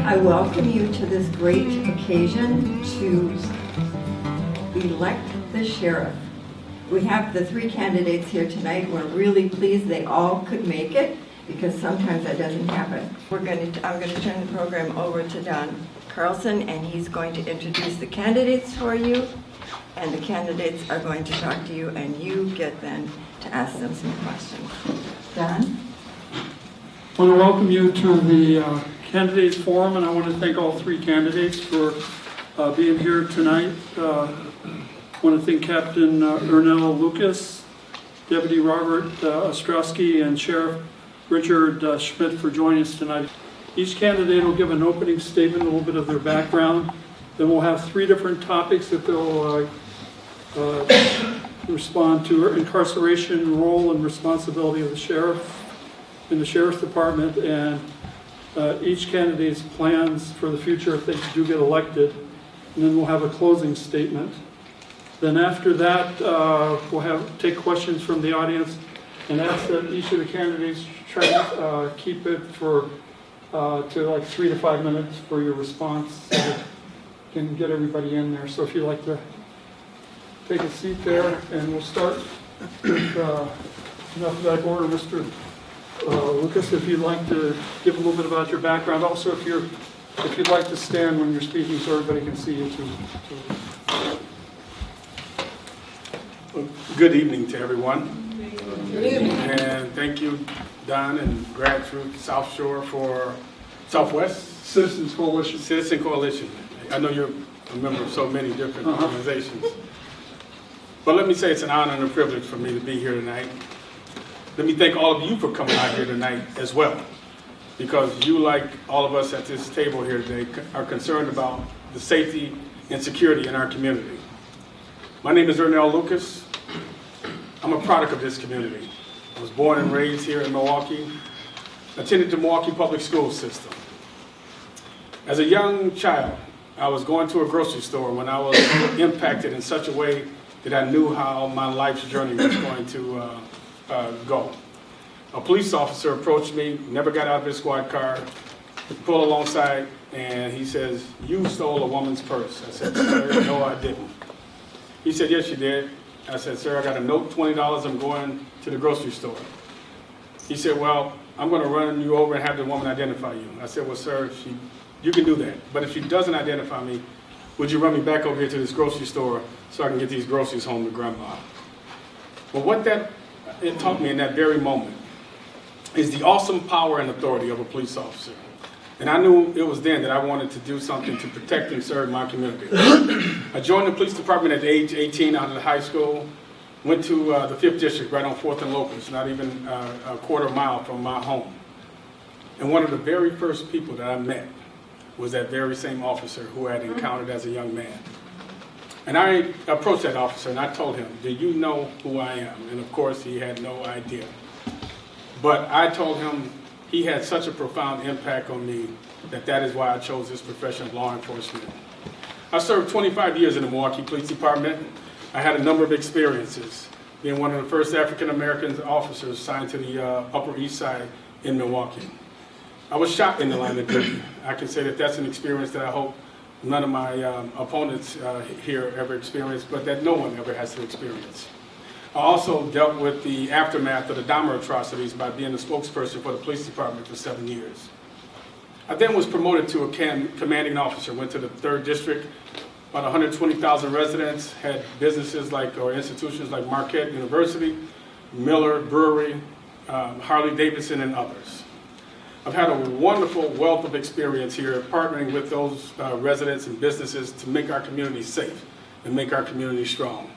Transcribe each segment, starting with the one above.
I welcome you to this great occasion to elect the sheriff. We have the three candidates here tonight. We're really pleased they all could make it because sometimes that doesn't happen. I'm going to turn the program over to Don Carlson, and he's going to introduce the candidates for you, and the candidates are going to talk to you, and you get then to ask them some questions. Don? I want to welcome you to the candidate forum, and I want to thank all three candidates for being here tonight. I want to thank Captain Ernell Lucas, Deputy Robert Ostrowski, and Sheriff Richard Schmidt for joining us tonight. Each candidate will give an opening statement, a little bit of their background. Then we'll have three different topics that they'll respond to: incarceration, role and responsibility of the sheriff in the Sheriff's Department, and each candidate's plans for the future if they do get elected. And then we'll have a closing statement. Then after that, we'll take questions from the audience and ask that each of the candidates try to keep it to like 3 to 5 minutes for your response so that you can get everybody in there. So if you'd like to take a seat there, and we'll start with in alphabetical order. Mr. Lucas, if you'd like to give a little bit about your background. Also, if you'd like to stand when you're speaking so everybody can see you too. Well, good evening to everyone. Good evening. And thank you, Don and Grassroots South Shore for Southwest Citizens Coalition. Citizen Coalition. I know you're a member of so many different organizations. But let me say it's an honor and a privilege for me to be here tonight. Let me thank all of you for coming out here tonight as well, because you, like all of us at this table here today, are concerned about the safety and security in our community. My name is Ernell Lucas. I'm a product of this community. I was born and raised here in Milwaukee, attended the Milwaukee public school system. As a young child, I was going to a grocery store when I was impacted in such a way that I knew how my life's journey was going to go. A police officer approached me, never got out of his squad car, pulled alongside, and he says, "You stole a woman's purse." I said, "Sir, no, I didn't." He said, "Yes, you did." I said, "Sir, I got a note, $20, I'm going to the grocery store." He said, "Well, I'm going to run you over and have the woman identify you." I said, "Well, sir, you can do that, but if she doesn't identify me, would you run me back over here to this grocery store so I can get these groceries home to Grandma?" Well, what it taught me in that very moment is the awesome power and authority of a police officer. And I knew it was then that I wanted to do something to protect and serve my community. I joined the police department at age 18 out of the high school, went to the 5th District right on 4th and Locust, not even a quarter mile from my home. And one of the very first people that I met was that very same officer who I had encountered as a young man. And I approached that officer and I told him, "Do you know who I am?" And of course he had no idea. But I told him he had such a profound impact on me that is why I chose this profession of law enforcement. I served 25 years in the Milwaukee Police Department. I had a number of experiences, being one of the first African American officers signed to the Upper East Side in Milwaukee. I was shot in the line of duty. I can say that that's an experience that I hope none of my opponents here ever experienced, but that no one ever has to experience. I also dealt with the aftermath of the Dahmer atrocities by being the spokesperson for the police department for 7 years. I then was promoted to a commanding officer, went to the 3rd District, about 120,000 residents, had businesses or institutions like Marquette University, Miller Brewery, Harley Davidson, and others. I've had a wonderful wealth of experience here partnering with those residents and businesses to make our community safe and make our community strong.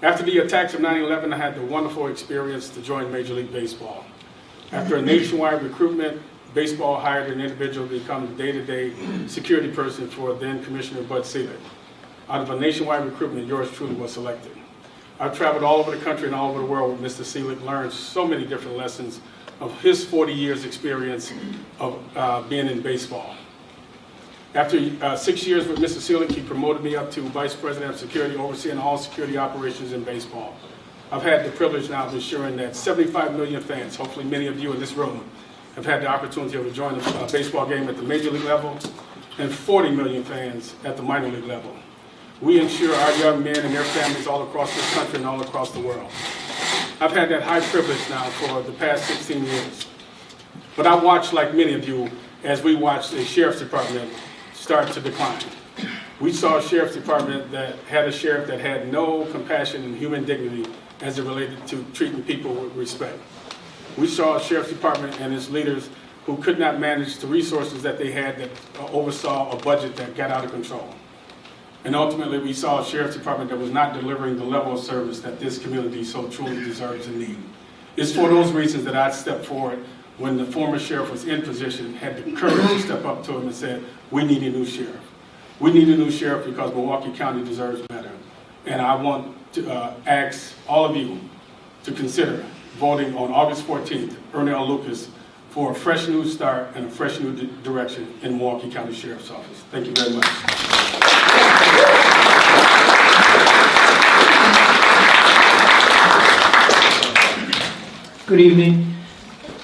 After the attacks of 9/11, I had the wonderful experience to join Major League Baseball. After a nationwide recruitment, baseball hired an individual to become the day-to-day security person for then Commissioner Bud Selig. Out of a nationwide recruitment, yours truly was selected. I've traveled all over the country and all over the world with Mr. Selig, learned so many different lessons of his 40 years experience of being in baseball. After 6 years with Mr. Selig, he promoted me up to Vice President of Security, overseeing all security operations in baseball. I've had the privilege now of ensuring that 75 million fans, hopefully many of you in this room, have had the opportunity of enjoying a baseball game at the major league level, and 40 million fans at the minor league level. We ensure our young men and their families all across this country and all across the world. I've had that high privilege now for the past 16 years. But I watched, like many of you, as we watched the sheriff's department start to decline. We saw a sheriff's department that had a sheriff that had no compassion and human dignity as it related to treating people with respect. We saw a sheriff's department and its leaders who could not manage the resources that they had that oversaw a budget that got out of control. And ultimately, we saw a sheriff's department that was not delivering the level of service that this community so truly deserves and needs. It's for those reasons that I stepped forward when the former sheriff was in position, had the courage to step up to him and said, we need a new sheriff. We need a new sheriff because Milwaukee County deserves better. And I want to ask all of you to consider voting on August 14th, Ernie L. Lucas, for a fresh new start and a fresh new direction in Milwaukee County Sheriff's Office. Thank you very much. Good evening.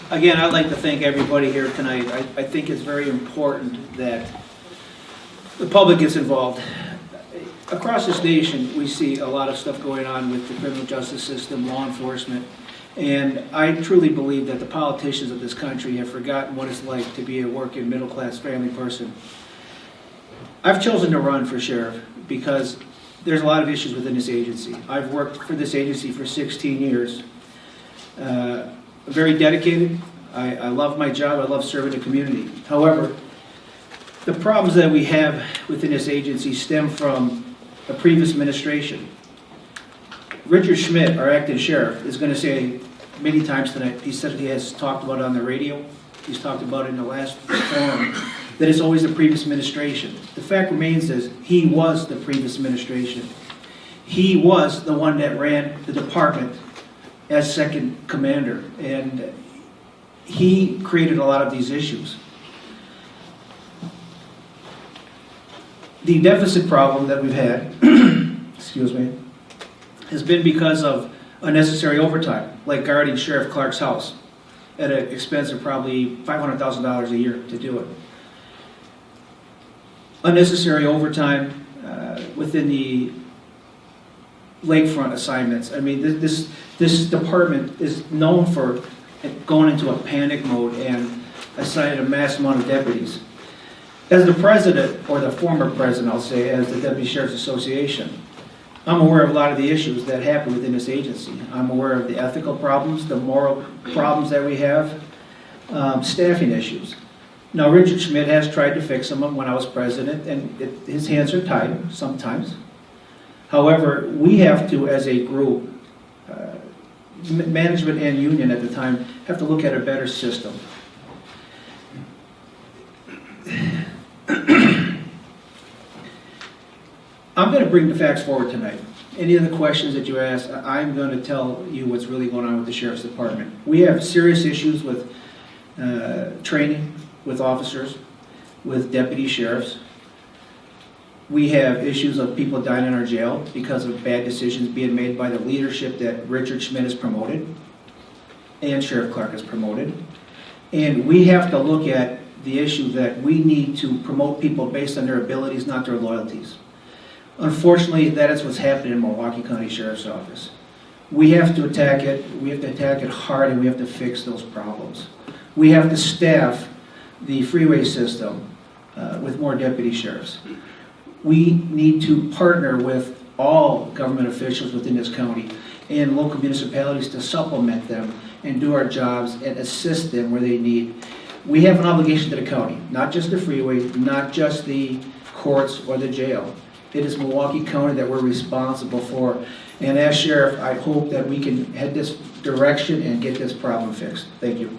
Again, I'd like to thank everybody here tonight. I think it's very important that the public gets involved. Across this nation, we see a lot of stuff going on with the criminal justice system, law enforcement, and I truly believe that the politicians of this country have forgotten what it's like to be a working middle-class family person. I've chosen to run for sheriff because there's a lot of issues within this agency. I've worked for this agency for 16 years. Very dedicated. I love my job. I love serving the community. However, the problems that we have within this agency stem from a previous administration. Richard Schmidt, our acting sheriff, is going to say many times tonight, he said he has talked about it on the radio, he's talked about it in the last forum, that it's always the previous administration. The fact remains is he was the previous administration. He was the one that ran the department as second commander, and he created a lot of these issues. The deficit problem that we've had, excuse me, has been because of unnecessary overtime, like guarding Sheriff Clark's house at an expense of probably $500,000 a year to do it. Unnecessary overtime within the lakefront assignments. I mean, this department is known for going into a panic mode and assigning a mass amount of deputies. As the president, or the former president, I'll say, as the Deputy Sheriff's Association, I'm aware of a lot of the issues that happen within this agency. I'm aware of the ethical problems, the moral problems that we have, staffing issues. Now, Richard Schmidt has tried to fix them when I was president, and his hands are tied sometimes. However, we have to, as a group, management and union at the time, have to look at a better system. I'm going to bring the facts forward tonight. Any of the questions that you ask, I'm going to tell you what's really going on with the Sheriff's Department. We have serious issues with training, with officers, with deputy sheriffs. We have issues of people dying in our jail because of bad decisions being made by the leadership that Richard Schmidt has promoted and Sheriff Clark has promoted. And we have to look at the issue that we need to promote people based on their abilities, not their loyalties. Unfortunately, that is what's happening in Milwaukee County Sheriff's Office. We have to attack it. We have to attack it hard, and we have to fix those problems. We have to staff the freeway system with more deputy sheriffs. We need to partner with all government officials within this county and local municipalities to supplement them and do our jobs and assist them where they need. We have an obligation to the county, not just the freeway, not just the courts or the jail. It is Milwaukee County that we're responsible for. And as sheriff, I hope that we can head this direction and get this problem fixed. Thank you.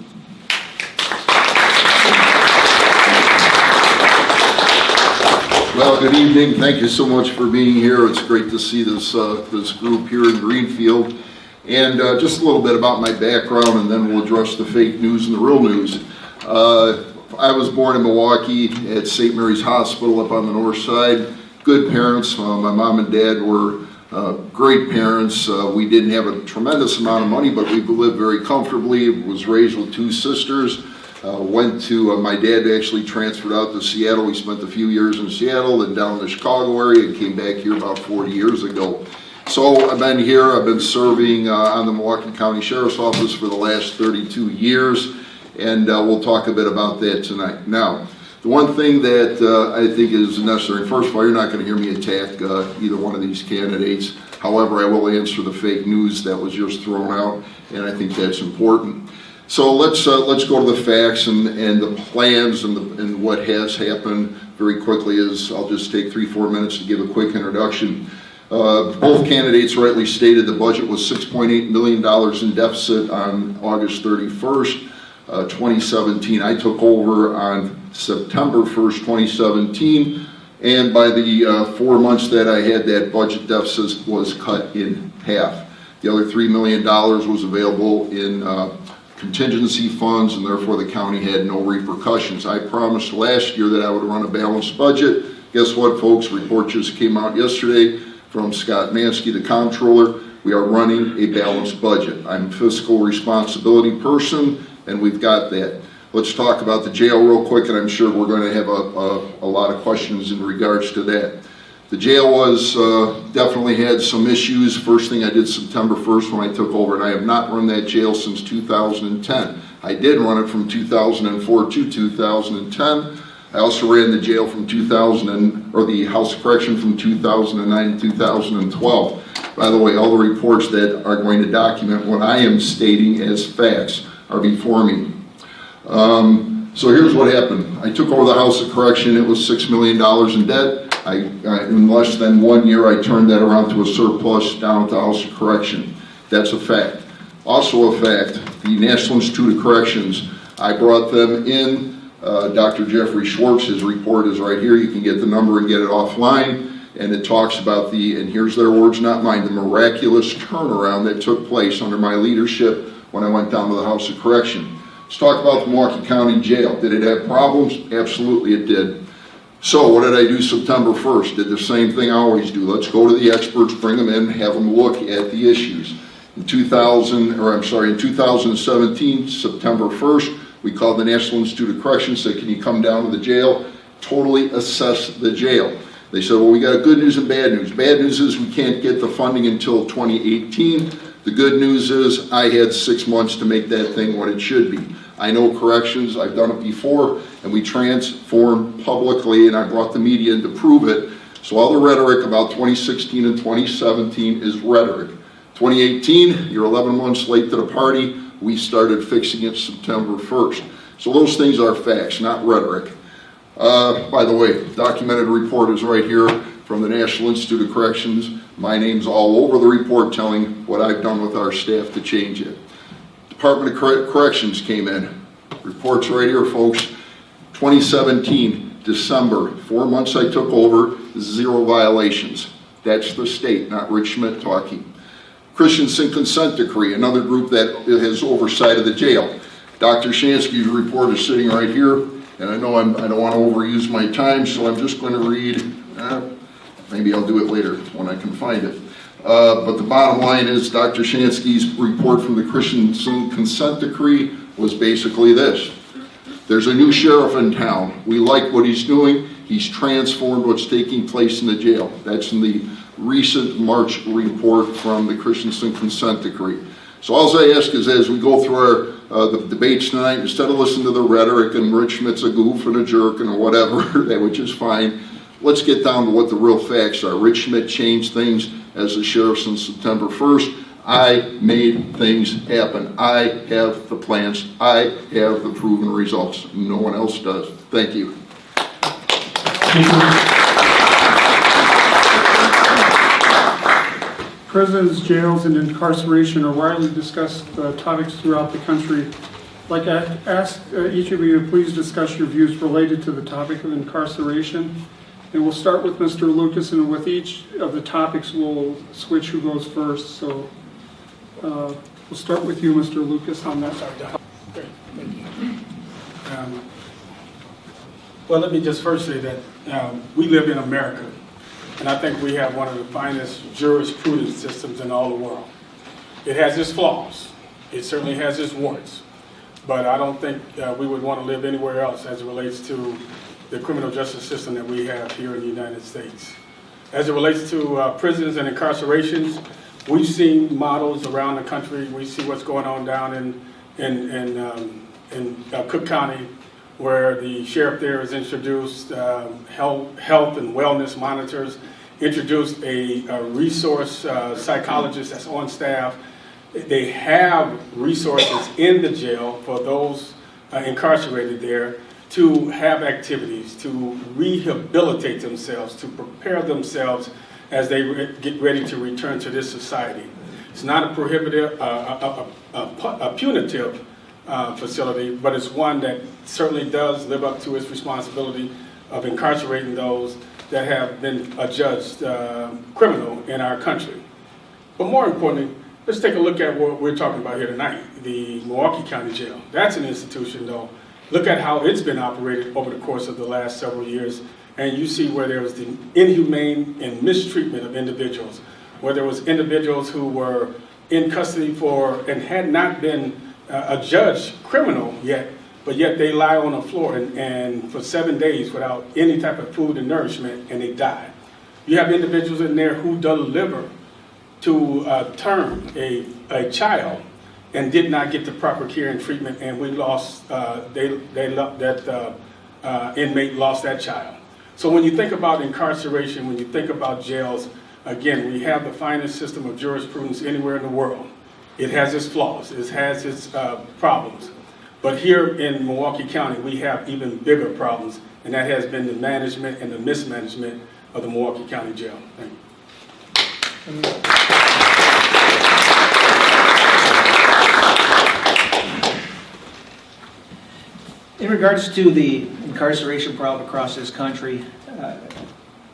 Well, good evening. Thank you so much for being here. It's great to see this this group here in Greenfield. And just a little bit about my background, and then we'll address the fake news and the real news. I was born in Milwaukee at St. Mary's Hospital up on the north side. Good parents. My mom and dad were great parents. We didn't have a tremendous amount of money, but we lived very comfortably. Was raised with two sisters. My dad actually transferred out to Seattle. We spent a few years in Seattle, then down in the Chicago area, and came back here about 40 years ago. So I've been here, I've been serving on the Milwaukee County Sheriff's Office for the last 32 years, and we'll talk a bit about that tonight. Now, the one thing that I think is necessary, first of all, you're not going to hear me attack either one of these candidates. However, I will answer the fake news that was just thrown out, and I think that's important. So let's go to the facts and the plans and what has happened very quickly. I'll just take 3-4 minutes to give a quick introduction. Both candidates rightly stated the budget was $6.8 million in deficit on August 31st, 2017. I took over on September 1st, 2017, and by the 4 months that I had, that budget deficit was cut in half. The other $3 million was available in contingency funds, and therefore the county had no repercussions. I promised last year that I would run a balanced budget. Guess what, folks? Report just came out yesterday from Scott Mansky, the comptroller. We are running a balanced budget. I'm a fiscal responsibility person, and we've got that. Let's talk about the jail real quick, and I'm sure we're going to have a lot of questions in regards to that. The jail was definitely had some issues. First thing I did September 1st when I took over, and I have not run that jail since 2010. I did run it from 2004 to 2010. I also ran the jail from the House of Correction from 2009 to 2012. By the way, all the reports that are going to document what I am stating as facts are before me. So here's what happened. I took over the House of Correction. It was $6 million in debt. In less than 1 year, I turned that around to a surplus down at the House of Correction. That's a fact. Also a fact, the National Institute of Corrections, I brought them in. Dr. Jeffrey Schwartz, his report is right here. You can get the number and get it offline. And it talks about and here's their words, not mine, the miraculous turnaround that took place under my leadership when I went down to the House of Correction. Let's talk about the Milwaukee County Jail. Did it have problems? Absolutely it did. So what did I do September 1st? Did the same thing I always do. Let's go to the experts, bring them in, have them look at the issues. In 2017, September 1st, we called the National Institute of Corrections, said, can you come down to the jail, totally assess the jail. They said, well, we got good news and bad news. Bad news is we can't get the funding until 2018. The good news is I had 6 months to make that thing what it should be. I know corrections, I've done it before, and we transformed publicly, and I brought the media in to prove it. So all the rhetoric about 2016 and 2017 is rhetoric. 2018, you're 11 months late to the party. We started fixing it September 1st. So those things are facts, not rhetoric. By the way, documented report is right here from the National Institute of Corrections. My name's all over the report telling what I've done with our staff to change it. Department of Corrections came in. Reports right here, folks. 2017, December, 4 months I took over, 0 violations. That's the state, not Rich Schmidt talking. Christensen Consent Decree, another group that has oversight of the jail. Dr. Shansky's report is sitting right here, and I know I don't want to overuse my time, so I'm just going to read, maybe I'll do it later when I can find it. But the bottom line is Dr. Shansky's report from the Christensen Consent Decree was basically this. There's a new sheriff in town. We like what he's doing. He's transformed what's taking place in the jail. That's in the recent March report from the Christensen Consent Decree. So all I ask is as we go through the debates tonight, instead of listening to the rhetoric and Rich Schmidt's a goof and a jerk and whatever, which is fine, let's get down to what the real facts are. Rich Schmidt changed things as the sheriff since September 1st. I made things happen. I have the plans. I have the proven results. No one else does. Thank you. Prisons, jails, and incarceration are widely discussed topics throughout the country. I'd like to ask each of you to please discuss your views related to the topic of incarceration. And we'll start with Mr. Lucas, and with each of the topics we'll switch who goes first. So we'll start with you, Mr. Lucas, on that. Great, thank you. Well, let me just first say that we live in America, and I think we have one of the finest jurisprudence systems in all the world. It has its flaws. It certainly has its warts. but I don't think we would want to live anywhere else as it relates to the criminal justice system that we have here in the United States. As it relates to prisons and incarcerations, we've seen models around the country. We see what's going on down in Cook County, where the sheriff there has introduced health and wellness monitors, introduced a resource psychologist that's on staff. They have resources in the jail for those incarcerated there to have activities, to rehabilitate themselves, to prepare themselves as they get ready to return to this society. It's not a prohibitive, a punitive facility, but it's one that certainly does live up to its responsibility of incarcerating those that have been adjudged criminal in our country. But more importantly, let's take a look at what we're talking about here tonight, the Milwaukee County Jail. That's an institution, though. Look at how it's been operated over the course of the last several years, and you see where there was the inhumane and mistreatment of individuals, where there was individuals who were in custody for and had not been adjudged criminal yet, but yet they lie on the floor and for 7 days without any type of food and nourishment, and they die. You have individuals in there who deliver to term a child and did not get the proper care and treatment, and we lost, that inmate lost that child. So when you think about incarceration, when you think about jails, again, we have the finest system of jurisprudence anywhere in the world. It has its flaws, it has its problems. But here in Milwaukee County, we have even bigger problems, and that has been the management and the mismanagement of the Milwaukee County Jail. Thank you. In regards to the incarceration problem across this country,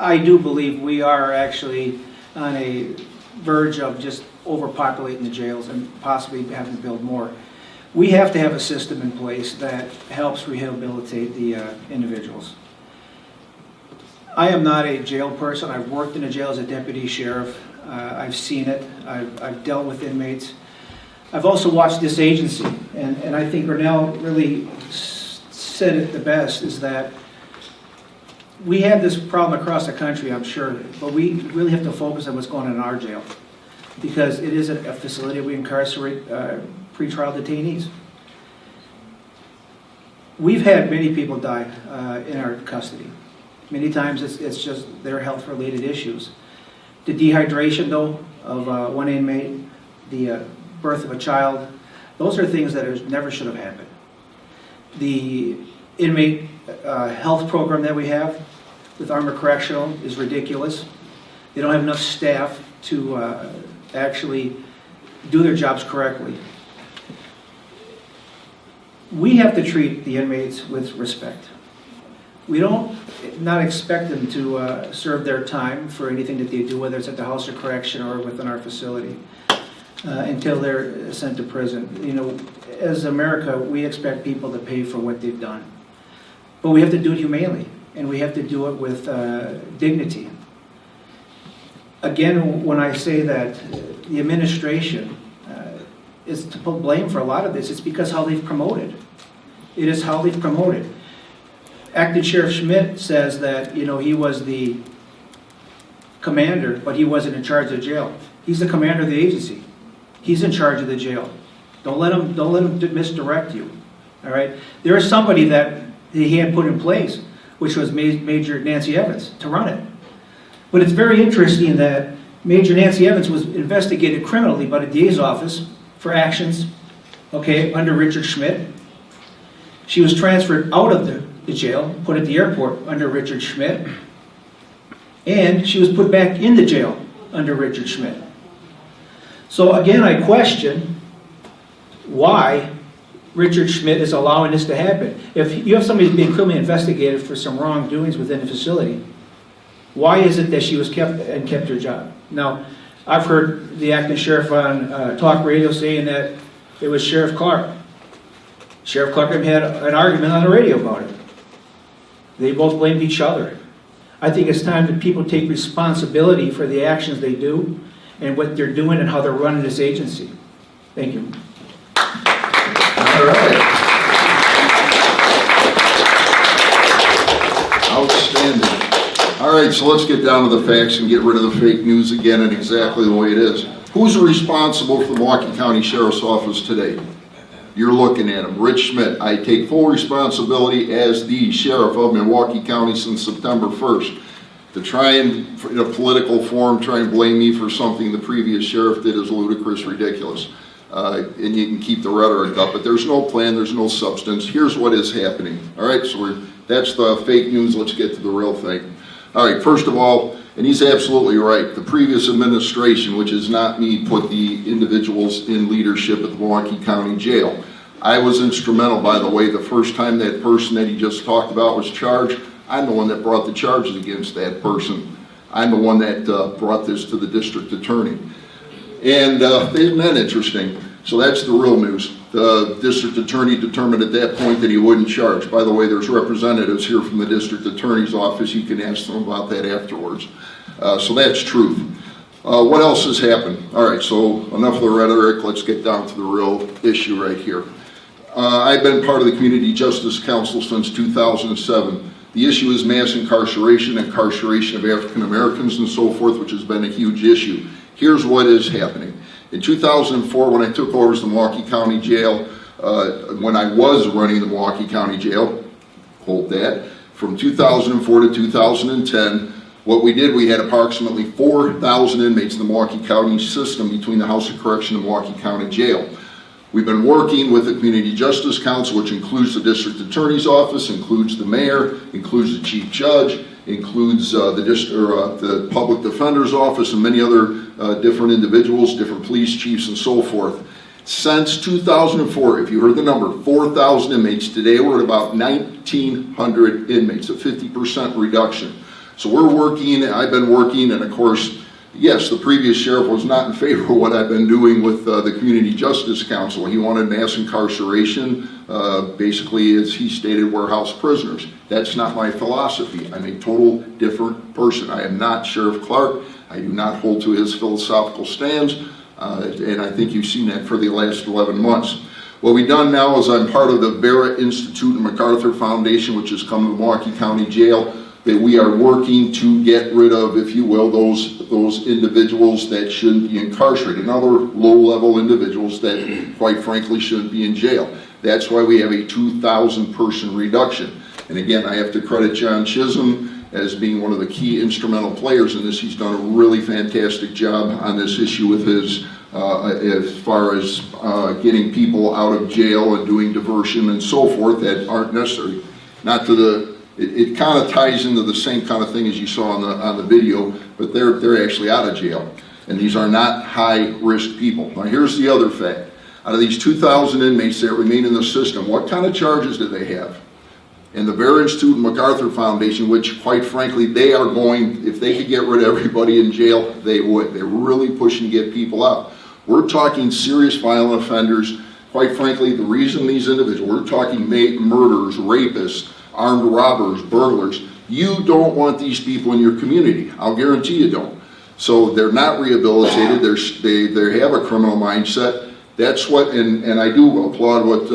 I do believe we are actually on a verge of just overpopulating the jails and possibly having to build more. We have to have a system in place that helps rehabilitate the individuals. I am not a jail person. I've worked in a jail as a deputy sheriff. I've seen it. I've dealt with inmates. I've also watched this agency, and I think Ernell really said it the best, is that we have this problem across the country, I'm sure, but we really have to focus on what's going on in our jail, because it is a facility we incarcerate pretrial detainees. We've had many people die in our custody. Many times it's just their health-related issues. The dehydration, though, of one inmate, the birth of a child, those are things that never should have happened. The inmate health program that we have with Armor Correctional is ridiculous. They don't have enough staff to actually do their jobs correctly. We have to treat the inmates with respect. We don't not expect them to serve their time for anything that they do, whether it's at the House of Correction or within our facility, until they're sent to prison. You know, as America, we expect people to pay for what they've done. But we have to do it humanely, and we have to do it with dignity. Again, when I say that the administration is to put blame for a lot of this, it's because how they've promoted. It is how they've promoted. Acting Sheriff Schmidt says that, you know, he was the commander, but he wasn't in charge of the jail. He's the commander of the agency. He's in charge of the jail. Don't let him misdirect you. All right. There is somebody that he had put in place, which was Major Nancy Evans, to run it. But it's very interesting that Major Nancy Evans was investigated criminally by the DA's office for actions, okay, under Richard Schmidt. She was transferred out of the jail, put at the airport under Richard Schmidt, and she was put back in the jail under Richard Schmidt. So again, I question why Richard Schmidt is allowing this to happen. If you have somebody being criminally investigated for some wrongdoings within the facility, why is it that she was kept her job? Now, I've heard the acting sheriff on talk radio saying that it was Sheriff Clark. Sheriff Clark had an argument on the radio about it. They both blamed each other. I think it's time that people take responsibility for the actions they do and what they're doing and how they're running this agency. Thank you. All right. Outstanding. All right, so let's get down to the facts and get rid of the fake news again and exactly the way it is. Who's responsible for the Milwaukee County Sheriff's Office today? You're looking at him, Rich Schmidt. I take full responsibility as the sheriff of Milwaukee County since September 1st. To try and, in a political form, try and blame me for something the previous sheriff did is ludicrous, ridiculous. And you can keep the rhetoric up, but there's no plan, there's no substance. Here's what is happening. All right, so that's the fake news. Let's get to the real thing. All right, first of all, and he's absolutely right, the previous administration, which is not me, put the individuals in leadership at the Milwaukee County Jail. I was instrumental, by the way, the first time that person that he just talked about was charged. I'm the one that brought the charges against that person. I'm the one that brought this to the district attorney. And isn't that interesting? So that's the real news. The district attorney determined at that point that he wouldn't charge. By the way, there's representatives here from the district attorney's office. You can ask them about that afterwards. So that's truth. What else has happened? All right, so enough of the rhetoric. Let's get down to the real issue right here. I've been part of the Community Justice Council since 2007. The issue is mass incarceration of African Americans and so forth, which has been a huge issue. Here's what is happening. In 2004, when I took over as the Milwaukee County Jail, when I was running the Milwaukee County Jail, hold that, from 2004 to 2010, what we did, we had approximately 4,000 inmates in the Milwaukee County system between the House of Correction and Milwaukee County Jail. We've been working with the Community Justice Council, which includes the District Attorney's Office, includes the Mayor, includes the Chief Judge, includes the Public Defender's Office and many other different individuals, different police chiefs and so forth. Since 2004, if you heard the number, 4,000 inmates. Today we're at about 1,900 inmates, a 50% reduction. So we're working, I've been working, and of course, yes, the previous sheriff was not in favor of what I've been doing with the Community Justice Council. He wanted mass incarceration, basically, as he stated, warehouse prisoners. That's not my philosophy. I'm a total different person. I am not Sheriff Clark. I do not hold to his philosophical stands, and I think you've seen that for the last 11 months. What we've done now is I'm part of the Barrett Institute and MacArthur Foundation, which has come to Milwaukee County Jail, that we are working to get rid of, if you will, those individuals that shouldn't be incarcerated, and other low-level individuals that, quite frankly, shouldn't be in jail. That's why we have a 2,000 person reduction. And again, I have to credit John Chisholm as being one of the key instrumental players in this. He's done a really fantastic job on this issue with his, as far as getting people out of jail and doing diversion and so forth that aren't necessary. Not to the It kind of ties into the same kind of thing as you saw on the video, but they're actually out of jail. And these are not high-risk people. Now here's the other fact. Out of these 2,000 inmates that remain in the system, what kind of charges do they have? And the Barrett Institute and MacArthur Foundation, which quite frankly, they are going, if they could get rid of everybody in jail, they would. They're really pushing to get people out. We're talking serious violent offenders. Quite frankly, the reason these individuals, we're talking murderers, rapists, armed robbers, burglars. You don't want these people in your community. I'll guarantee you don't. So they're not rehabilitated. They have a criminal mindset. That's what, and I do applaud what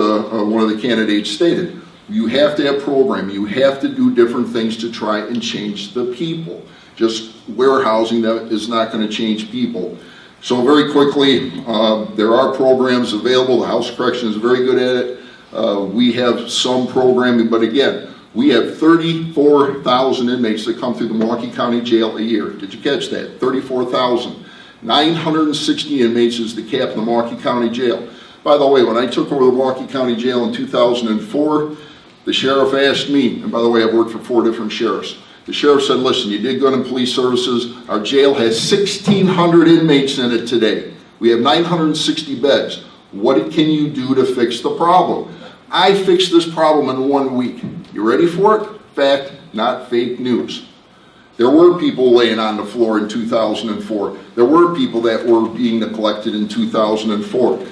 one of the candidates stated. You have to have program. You have to do different things to try and change the people. Just warehousing that is not going to change people. So very quickly, there are programs available. The House of Correction is very good at it. We have some programming, but again, we have 34,000 inmates that come through the Milwaukee County Jail a year. Did you catch that? 34,000. 960 inmates is the cap in the Milwaukee County Jail. By the way, when I took over the Milwaukee County Jail in 2004, the sheriff asked me, and by the way, I've worked for 4 different sheriffs. The sheriff said, listen, you did good in police services. Our jail has 1,600 inmates in it today. We have 960 beds. What can you do to fix the problem? I fixed this problem in 1 week. You ready for it? Fact, not fake news. There were people laying on the floor in 2004. There were people that were being neglected in 2004.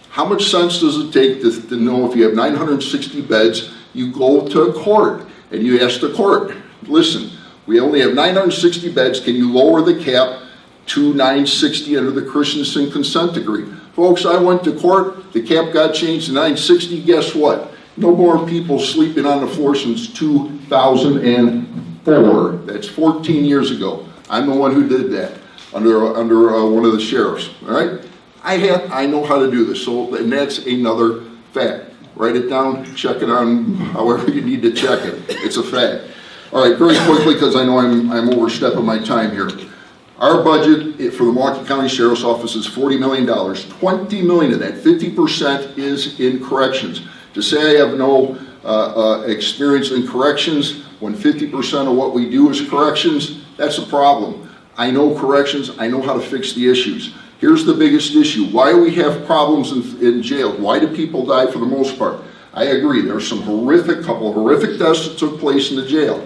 How much sense does it take to know if you have 960 beds, you go to court and you ask the court, listen, we only have 960 beds, can you lower the cap to 960 under the Christensen consent decree? Folks, I went to court, the cap got changed to 960, guess what? No more people sleeping on the floor since 2004. That's 14 years ago. I'm the one who did that under one of the sheriffs, all right? I know how to do this, so, and that's another fact. Write it down, check it on however you need to check it. It's a fact. All right, very quickly, because I know I'm overstepping my time here. Our budget for the Milwaukee County Sheriff's Office is $40 million. $20 million of that, 50% is in corrections. To say I have no experience in corrections when 50% of what we do is corrections, that's a problem. I know corrections, I know how to fix the issues. Here's the biggest issue. Why do we have problems in jail? Why do people die for the most part? I agree, there's some couple of horrific deaths that took place in the jail.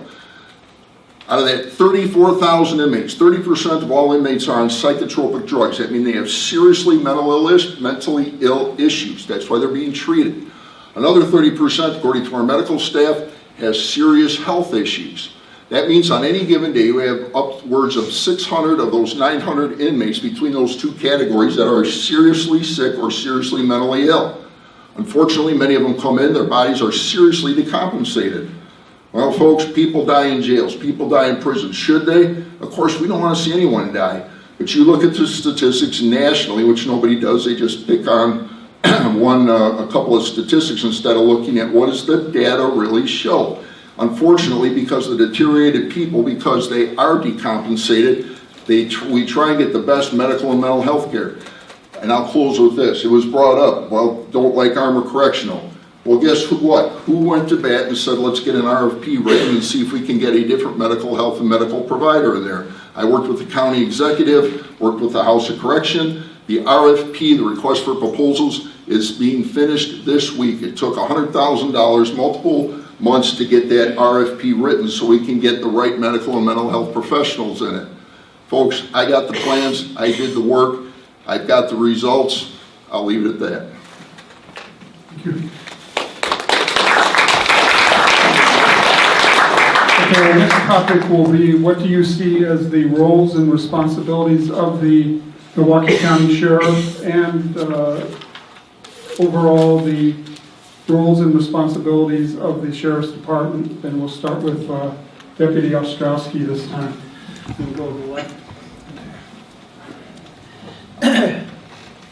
Out of that 34,000 inmates, 30% of all inmates are on psychotropic drugs. That means they have seriously mentally ill issues. That's why they're being treated. Another 30%, according to our medical staff, has serious health issues. That means on any given day, we have upwards of 600 of those 900 inmates between those two categories that are seriously sick or seriously mentally ill. Unfortunately, many of them come in, their bodies are seriously decompensated. Well, folks, people die in jails, people die in prison. Should they? Of course, we don't want to see anyone die. But you look at the statistics nationally, which nobody does, they just pick on a couple of statistics instead of looking at what does the data really show. Unfortunately, because of the deteriorated people, because they are decompensated, we try and get the best medical and mental health care. And I'll close with this. It was brought up, well, don't like Armor Correctional. Well, guess what? Who went to bat and said, let's get an RFP written and see if we can get a different mental health and medical provider in there? I worked with the county executive, worked with the House of Correction. The RFP, the request for proposals, is being finished this week. It took $100,000, multiple months to get that RFP written so we can get the right medical and mental health professionals in it. Folks, I got the plans, I did the work, I've got the results. I'll leave it at that. Thank you. Okay, our next topic will be, what do you see as the roles and responsibilities of the Milwaukee County Sheriff and overall the roles and responsibilities of the Sheriff's Department? And we'll start with Deputy Ostrowski this time. We'll go to the left.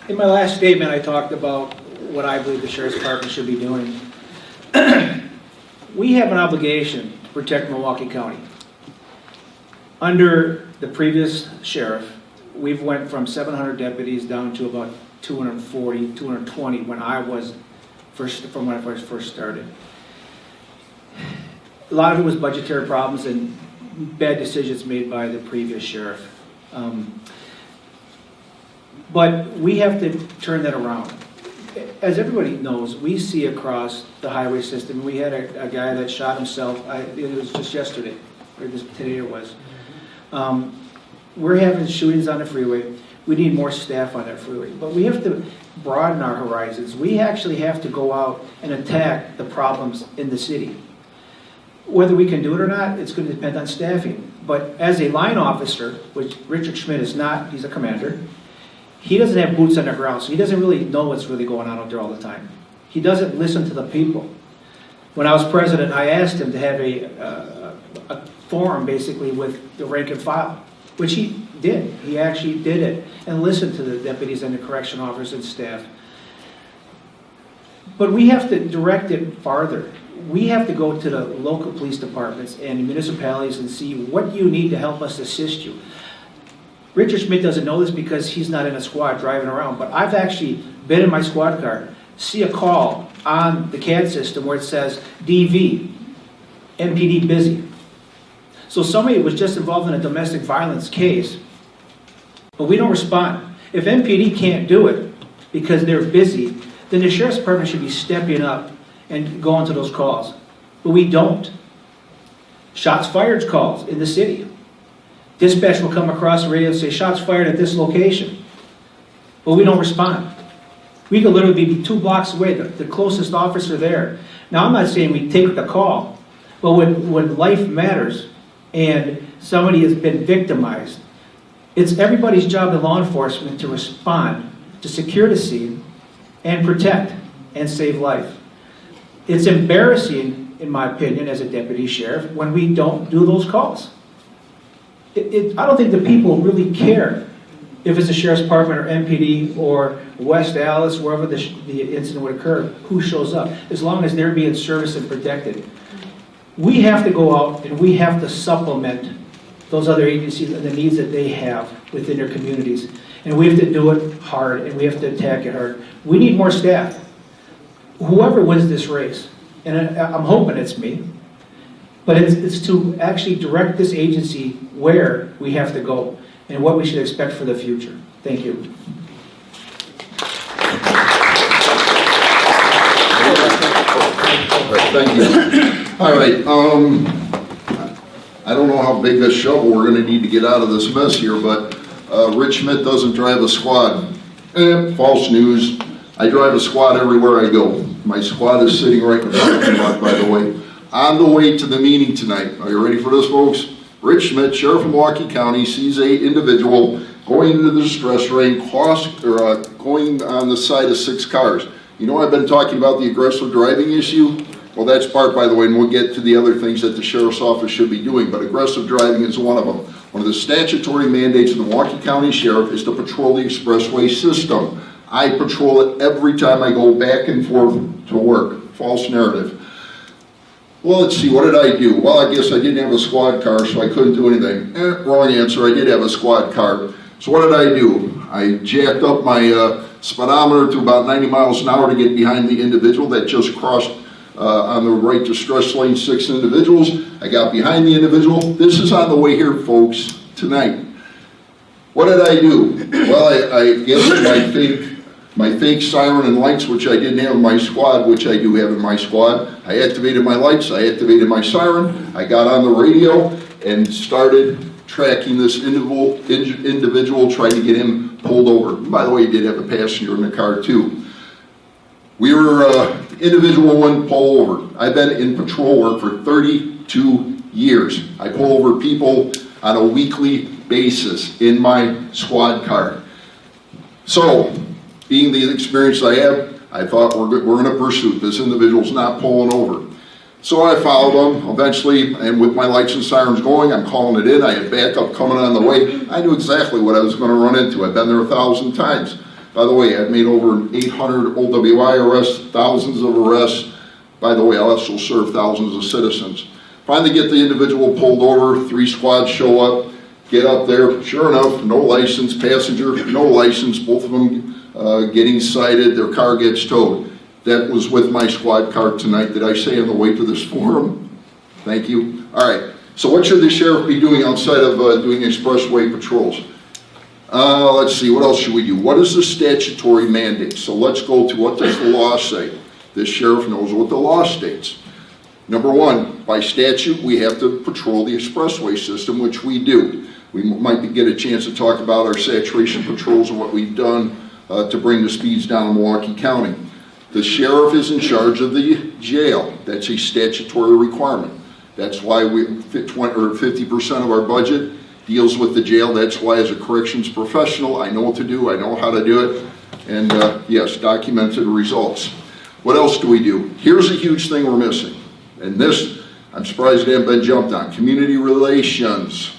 In my last statement, I talked about what I believe the Sheriff's Department should be doing. We have an obligation to protect Milwaukee County. Under the previous sheriff, we've went from 700 deputies down to about 240, 220 when I first started. A lot of it was budgetary problems and bad decisions made by the previous sheriff. But we have to turn that around. As everybody knows, we see across the highway system, we had a guy that shot himself, it was just yesterday, or today it was. We're having shootings on the freeway. We need more staff on that freeway. But we have to broaden our horizons. We actually have to go out and attack the problems in the city. Whether we can do it or not, it's going to depend on staffing. But as a line officer, which Richard Schmidt is not, he's a commander, he doesn't have boots on the ground, so he doesn't really know what's really going on out there all the time. He doesn't listen to the people. When I was president, I asked him to have a forum basically with the rank and file, which he did. He actually did it and listened to the deputies and the correction officers and staff. But we have to direct it farther. We have to go to the local police departments and municipalities and see what you need to help us assist you. Richard Schmidt doesn't know this because he's not in a squad driving around, but I've actually been in my squad car, see a call on the CAD system where it says DV, MPD busy. So somebody was just involved in a domestic violence case, but we don't respond. If MPD can't do it because they're busy, then the Sheriff's Department should be stepping up and going to those calls. But we don't. Shots fired calls in the city. Dispatch will come across the radio and say, shots fired at this location. But we don't respond. We could literally be 2 blocks away, the closest officer there. Now, I'm not saying we take the call, but when life matters and somebody has been victimized, it's everybody's job in law enforcement to respond to secure the scene and protect and save life. It's embarrassing, in my opinion, as a deputy sheriff, when we don't do those calls. I don't think the people really care if it's the sheriff's department or MPD or West Allis, wherever the incident would occur, who shows up, as long as they're being serviced and protected. We have to go out and we have to supplement those other agencies and the needs that they have within their communities. And we have to do it hard, and we have to attack it hard. We need more staff. Whoever wins this race, and I'm hoping it's me, but it's to actually direct this agency where we have to go and what we should expect for the future. Thank you. All right, thank you. All right, I don't know how big a shovel we're gonna need to get out of this mess here, but Rich Schmidt doesn't drive a squad. False news. I drive a squad everywhere I go. My squad is sitting right in the parking lot, by the way. On the way to the meeting tonight, are you ready for this, folks? Rich Schmidt, Sheriff of Milwaukee County, sees a individual going into the distress lane, going on the side of 6 cars. You know, I've been talking about the aggressive driving issue. Well, that's part, by the way, and we'll get to the other things that the sheriff's office should be doing, but aggressive driving is one of them. One of the statutory mandates of the Milwaukee County Sheriff is to patrol the expressway system. I patrol it every time I go back and forth to work. False narrative. Well, let's see, what did I do? Well, I guess I didn't have a squad car, so I couldn't do anything. Wrong answer, I did have a squad car. So what did I do? I jacked up my speedometer to about 90 miles an hour to get behind the individual that just crossed on the right distress lane, 6 individuals. I got behind the individual. This is on the way here, folks, tonight. What did I do? Well, I guess my fake siren and lights, which I didn't have in my squad, which I do have in my squad. I activated my lights, I activated my siren, I got on the radio and started tracking this individual, trying to get him pulled over. By the way, he did have a passenger in the car too. The individual wouldn't pull over. I've been in patrol work for 32 years. I pull over people on a weekly basis in my squad car. So, being the experience I have, I thought we're in a pursuit. This individual's not pulling over. So I followed him eventually, and with my lights and sirens going, I'm calling it in. I had backup coming on the way. I knew exactly what I was going to run into. I've been there 1,000 times. By the way, I've made over 800 OWI arrests, thousands of arrests. By the way, I also serve thousands of citizens. Finally get the individual pulled over, 3 squads show up, get up there. Sure enough, no license, passenger, no license, both of them getting cited, their car gets towed. That was with my squad car tonight. Did I say on the way to this forum? Thank you. All right, so what should the sheriff be doing outside of doing expressway patrols? Let's see, what else should we do? What is the statutory mandate? So let's go to what does the law say? This sheriff knows what the law states. Number 1, by statute, we have to patrol the expressway system, which we do. We might get a chance to talk about our saturation patrols and what we've done to bring the speeds down in Milwaukee County. The sheriff is in charge of the jail. That's a statutory requirement. That's why 50% of our budget deals with the jail. That's why, as a corrections professional, I know what to do, I know how to do it, and yes, documented results. What else do we do? Here's a huge thing we're missing, and this, I'm surprised it hasn't been jumped on. Community relations.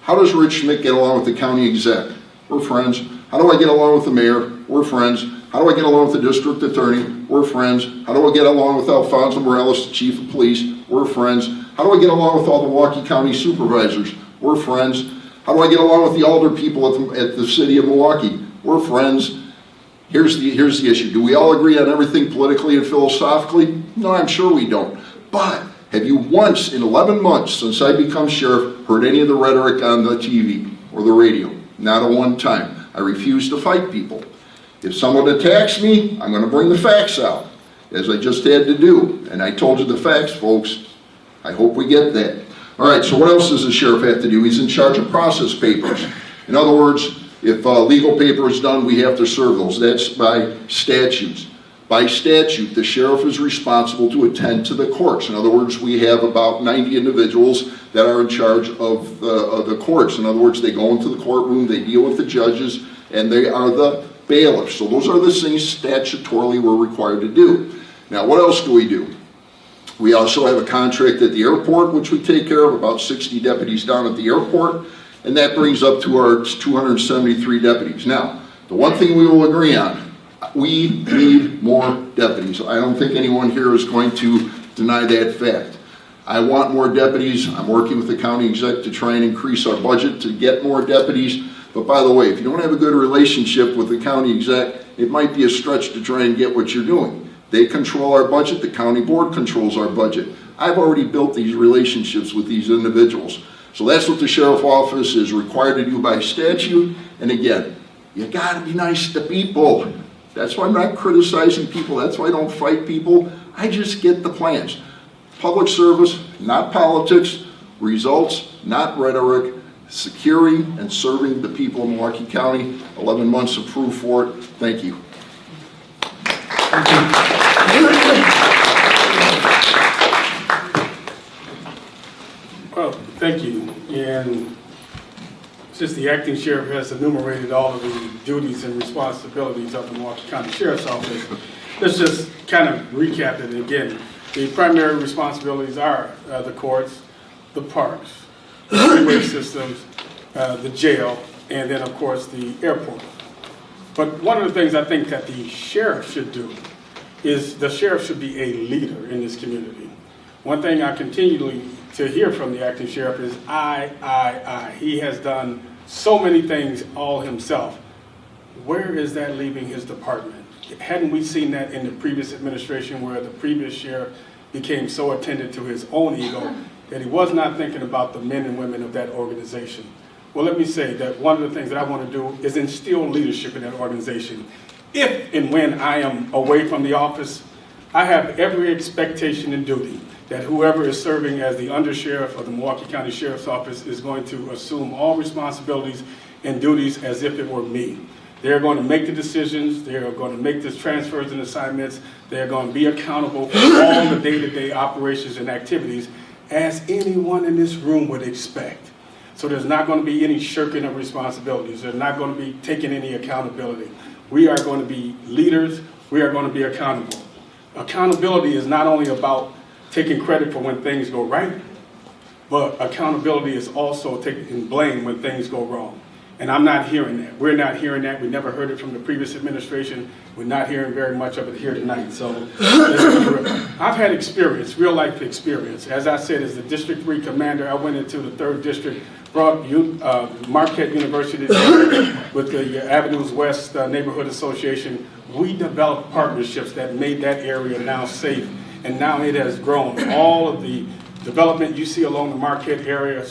How does Rich Schmidt get along with the county exec? We're friends. How do I get along with the mayor? We're friends. How do I get along with the district attorney? We're friends. How do I get along with Alfonso Morales, the chief of police? We're friends. How do I get along with all the Milwaukee County supervisors? We're friends. How do I get along with the alder people at the city of Milwaukee? We're friends. Here's the issue. Do we all agree on everything politically and philosophically? No, I'm sure we don't. But have you once in 11 months since I become sheriff heard any of the rhetoric on the TV or the radio? Not a one time. I refuse to fight people. If someone attacks me, I'm going to bring the facts out, as I just had to do. And I told you the facts, folks. I hope we get that. All right, so what else does the sheriff have to do? He's in charge of process papers. In other words, if legal paper is done, we have to serve those. That's by statutes. By statute, the sheriff is responsible to attend to the courts. In other words, we have about 90 individuals that are in charge of the courts. In other words, they go into the courtroom, they deal with the judges, and they are the bailiffs. So those are the things statutorily we're required to do. Now, what else do we do? We also have a contract at the airport, which we take care of, about 60 deputies down at the airport, and that brings up to our 273 deputies. Now, the one thing we will agree on, we need more deputies. I don't think anyone here is going to deny that fact. I want more deputies. I'm working with the county exec to try and increase our budget to get more deputies. But by the way, if you don't have a good relationship with the county exec, it might be a stretch to try and get what you're doing. They control our budget, the county board controls our budget. I've already built these relationships with these individuals. So that's what the sheriff's office is required to do by statute. And again, you gotta be nice to people. That's why I'm not criticizing people, that's why I don't fight people. I just get the plans. Public service, not politics. Results, not rhetoric. Securing and serving the people of Milwaukee County. 11 months approved for it. Thank you. Well, thank you. And since the acting sheriff has enumerated all of the duties and responsibilities of the Milwaukee County Sheriff's Office, let's just kind of recap it again. The primary responsibilities are the courts, the parks, the freeway systems, the jail, and then, of course, the airport. But one of the things I think that the sheriff should do is the sheriff should be a leader in this community. One thing I continually to hear from the acting sheriff is I. He has done so many things all himself. Where is that leaving his department? Hadn't we seen that in the previous administration where the previous sheriff became so attended to his own ego that he was not thinking about the men and women of that organization? Well, let me say that one of the things that I want to do is instill leadership in that organization. If and when I am away from the office, I have every expectation and duty that whoever is serving as the undersheriff of the Milwaukee County Sheriff's Office is going to assume all responsibilities and duties as if it were me. They're going to make the decisions, they are going to make the transfers and assignments, they're going to be accountable for all the day-to-day operations and activities as anyone in this room would expect. So there's not going to be any shirking of responsibilities. There's not going to be taking any accountability. We are going to be leaders. We are going to be accountable. Accountability is not only about taking credit for when things go right, but accountability is also taking blame when things go wrong. And I'm not hearing that. We're not hearing that. We never heard it from the previous administration. We're not hearing very much of it here tonight. So I've had experience, real life experience. As I said, as the District 3 commander, I went into the 3rd District, brought Marquette University with the Avenues West Neighborhood Association. We developed partnerships that made that area now safe, and now it has grown. All of the development you see along the Marquette area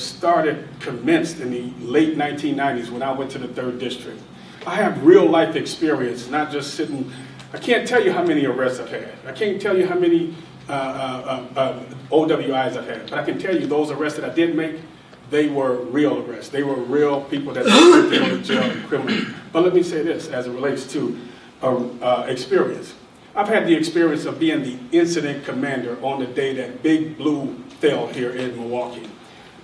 commenced in the late 1990s when I went to the 3rd District. I have real life experience, not just sitting. I can't tell you how many arrests I've had. I can't tell you how many OWIs I've had, but I can tell you those arrests that I did make, they were real arrests. They were real people that went to jail and criminal. But let me say this as it relates to experience. I've had the experience of being the incident commander on the day that Big Blue fell here in Milwaukee.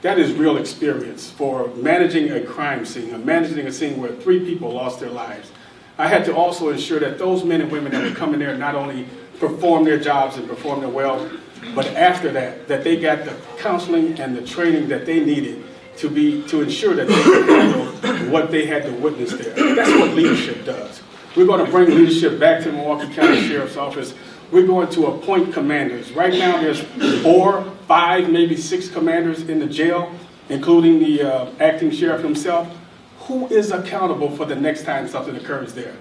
That is real experience for managing a crime scene, managing a scene where 3 people lost their lives. I had to also ensure that those men and women that were coming there not only perform their jobs and perform them well, but after that they got the counseling and the training that they needed to ensure that they could handle what they had to witness there. That's what leadership does. We're going to bring leadership back to the Milwaukee County Sheriff's Office. We're going to appoint commanders. Right now there's 4, 5, maybe 6 commanders in the jail, including the acting sheriff himself. Who is accountable for the next time something occurs there?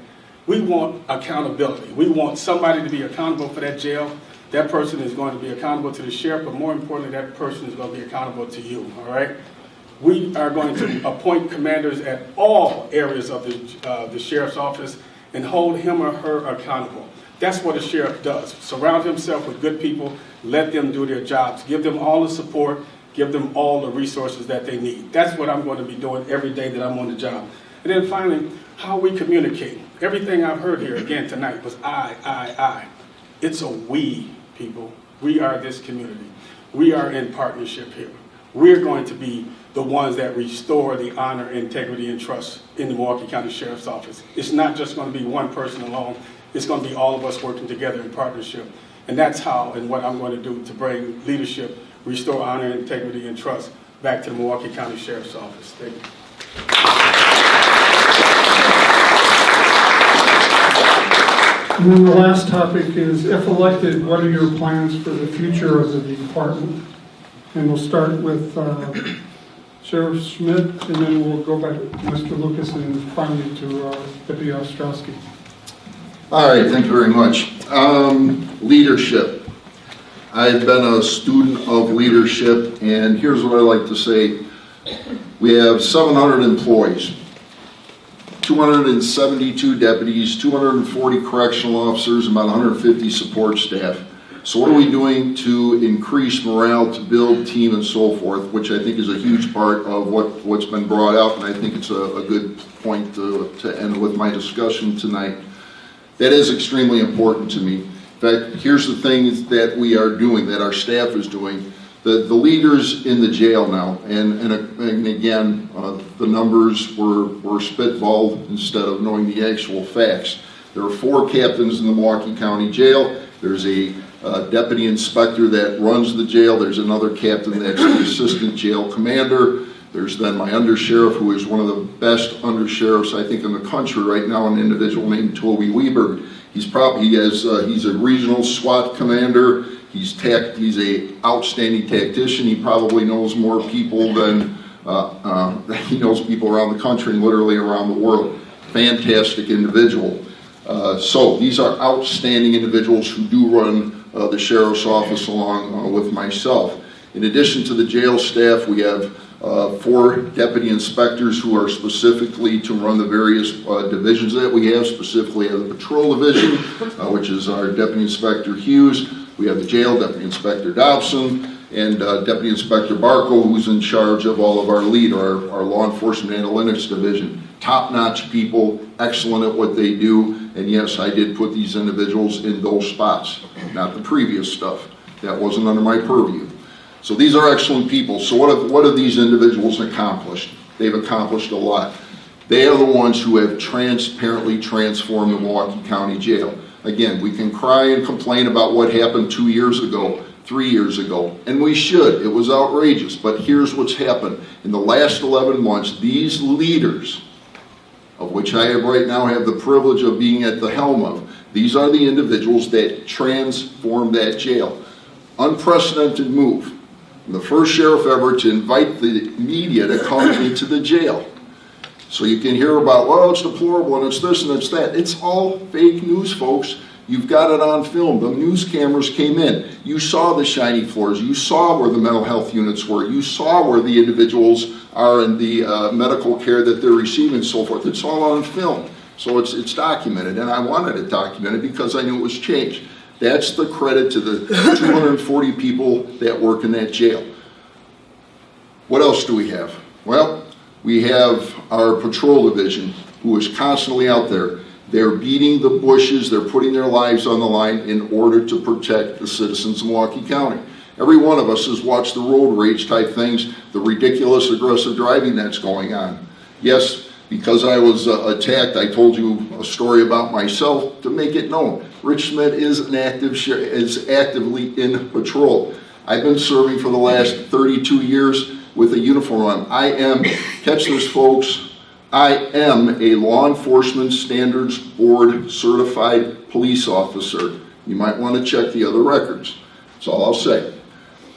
We want accountability. We want somebody to be accountable for that jail. That person is going to be accountable to the sheriff, but more importantly, that person is going to be accountable to you, all right? We are going to appoint commanders at all areas of the sheriff's office and hold him or her accountable. That's what a sheriff does. Surround himself with good people, let them do their jobs, give them all the support, give them all the resources that they need. That's what I'm going to be doing every day that I'm on the job. And then finally, how we communicate. Everything I've heard here again tonight was I. It's a we, people. We are this community. We are in partnership here. we're going to be the ones that restore the honor, integrity, and trust in the Milwaukee County Sheriff's Office. It's not just going to be one person alone. It's going to be all of us working together in partnership. And that's how and what I'm going to do to bring leadership, restore honor, integrity, and trust back to the Milwaukee County Sheriff's Office. Thank you. And then the last topic is, if elected, what are your plans for the future of the department? And we'll start with Sheriff Schmidt, and then we'll go back to Mr. Lucas, and finally to Deputy Ostrowski. All right, thank you very much. Leadership. I've been a student of leadership, and here's what I like to say. We have 700 employees, 272 deputies, 240 correctional officers, about 150 support staff. So what are we doing to increase morale, to build team and so forth, which I think is a huge part of what's been brought out, and I think it's a good point to end with my discussion tonight. That is extremely important to me. In fact, here's the things that we are doing, that our staff is doing. The leaders in the jail now, and again, the numbers were spitballed instead of knowing the actual facts. There are 4 captains in the Milwaukee County Jail. There's a deputy inspector that runs the jail. There's another captain that's the assistant jail commander. There's then my undersheriff, who is one of the best undersheriffs I think in the country right now, an individual named Toby Weber. He's a regional SWAT commander. He's a outstanding tactician. He probably knows more people than he knows people around the country and literally around the world. Fantastic individual. So these are outstanding individuals who do run the sheriff's office along with myself. In addition to the jail staff, we have 4 deputy inspectors who are specifically to run the various divisions that we have, specifically the patrol division, which is our Deputy Inspector Hughes. We have the jail, Deputy Inspector Dobson, and Deputy Inspector Barco, who's in charge of all of our lead, our law enforcement analytics division. Top-notch people, excellent at what they do, and yes, I did put these individuals in those spots, not the previous stuff. That wasn't under my purview. So these are excellent people. So what have these individuals accomplished? They've accomplished a lot. They are the ones who have transparently transformed the Milwaukee County Jail. Again, we can cry and complain about what happened 2 years ago, 3 years ago, and we should. It was outrageous, but here's what's happened. In the last 11 months, these leaders, of which I have right now have the privilege of being at the helm of, these are the individuals that transformed that jail. Unprecedented move. The first sheriff ever to invite the media to come into the jail. So you can hear about, well, it's deplorable and it's this and it's that. It's all fake news, folks. You've got it on film. The news cameras came in. You saw the shiny floors. You saw where the mental health units were. You saw where the individuals are in the medical care that they're receiving and so forth. It's all on film. So it's documented, and I wanted it documented because I knew it was changed. That's the credit to the 240 people that work in that jail. What else do we have? Well, we have our patrol division, who is constantly out there. They're beating the bushes, they're putting their lives on the line in order to protect the citizens of Milwaukee County. Every one of us has watched the road rage type things, the ridiculous aggressive driving that's going on. Yes, because I was attacked, I told you a story about myself to make it known. Rich Schmidt is actively in patrol. I've been serving for the last 32 years with a uniform on. I am, catch this folks, I am a Law Enforcement Standards Board certified police officer. You might want to check the other records. That's all I'll say.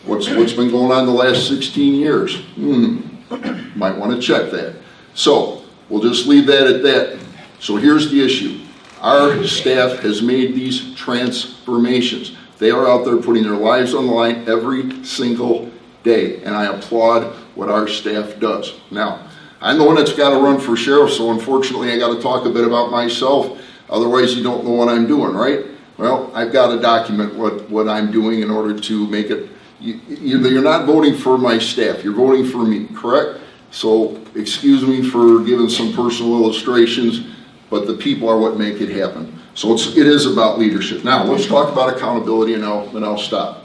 What's been going on the last 16 years? Might want to check that. So we'll just leave that at that. So here's the issue. Our staff has made these transformations. They are out there putting their lives on the line every single day, and I applaud what our staff does. Now, I'm the one that's got to run for sheriff, so unfortunately I got to talk a bit about myself. Otherwise, you don't know what I'm doing, right? Well, I've got to document what I'm doing in order to make it. You're not voting for my staff, you're voting for me, correct? So excuse me for giving some personal illustrations, but the people are what make it happen. So it is about leadership. Now, let's talk about accountability, and I'll stop.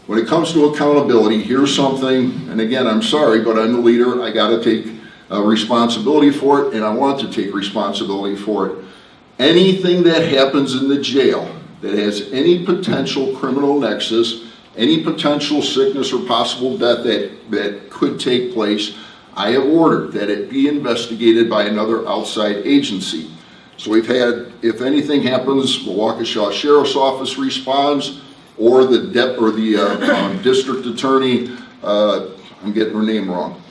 When it comes to accountability, here's something, and again, I'm sorry, but I'm the leader. I got to take responsibility for it, and I want to take responsibility for it. Anything that happens in the jail that has any potential criminal nexus, any potential sickness or possible death that could take place, I have ordered that it be investigated by another outside agency. So we've had, if anything happens, Milwaukee Sheriff's Office responds, or the district attorney, I'm getting her name wrong.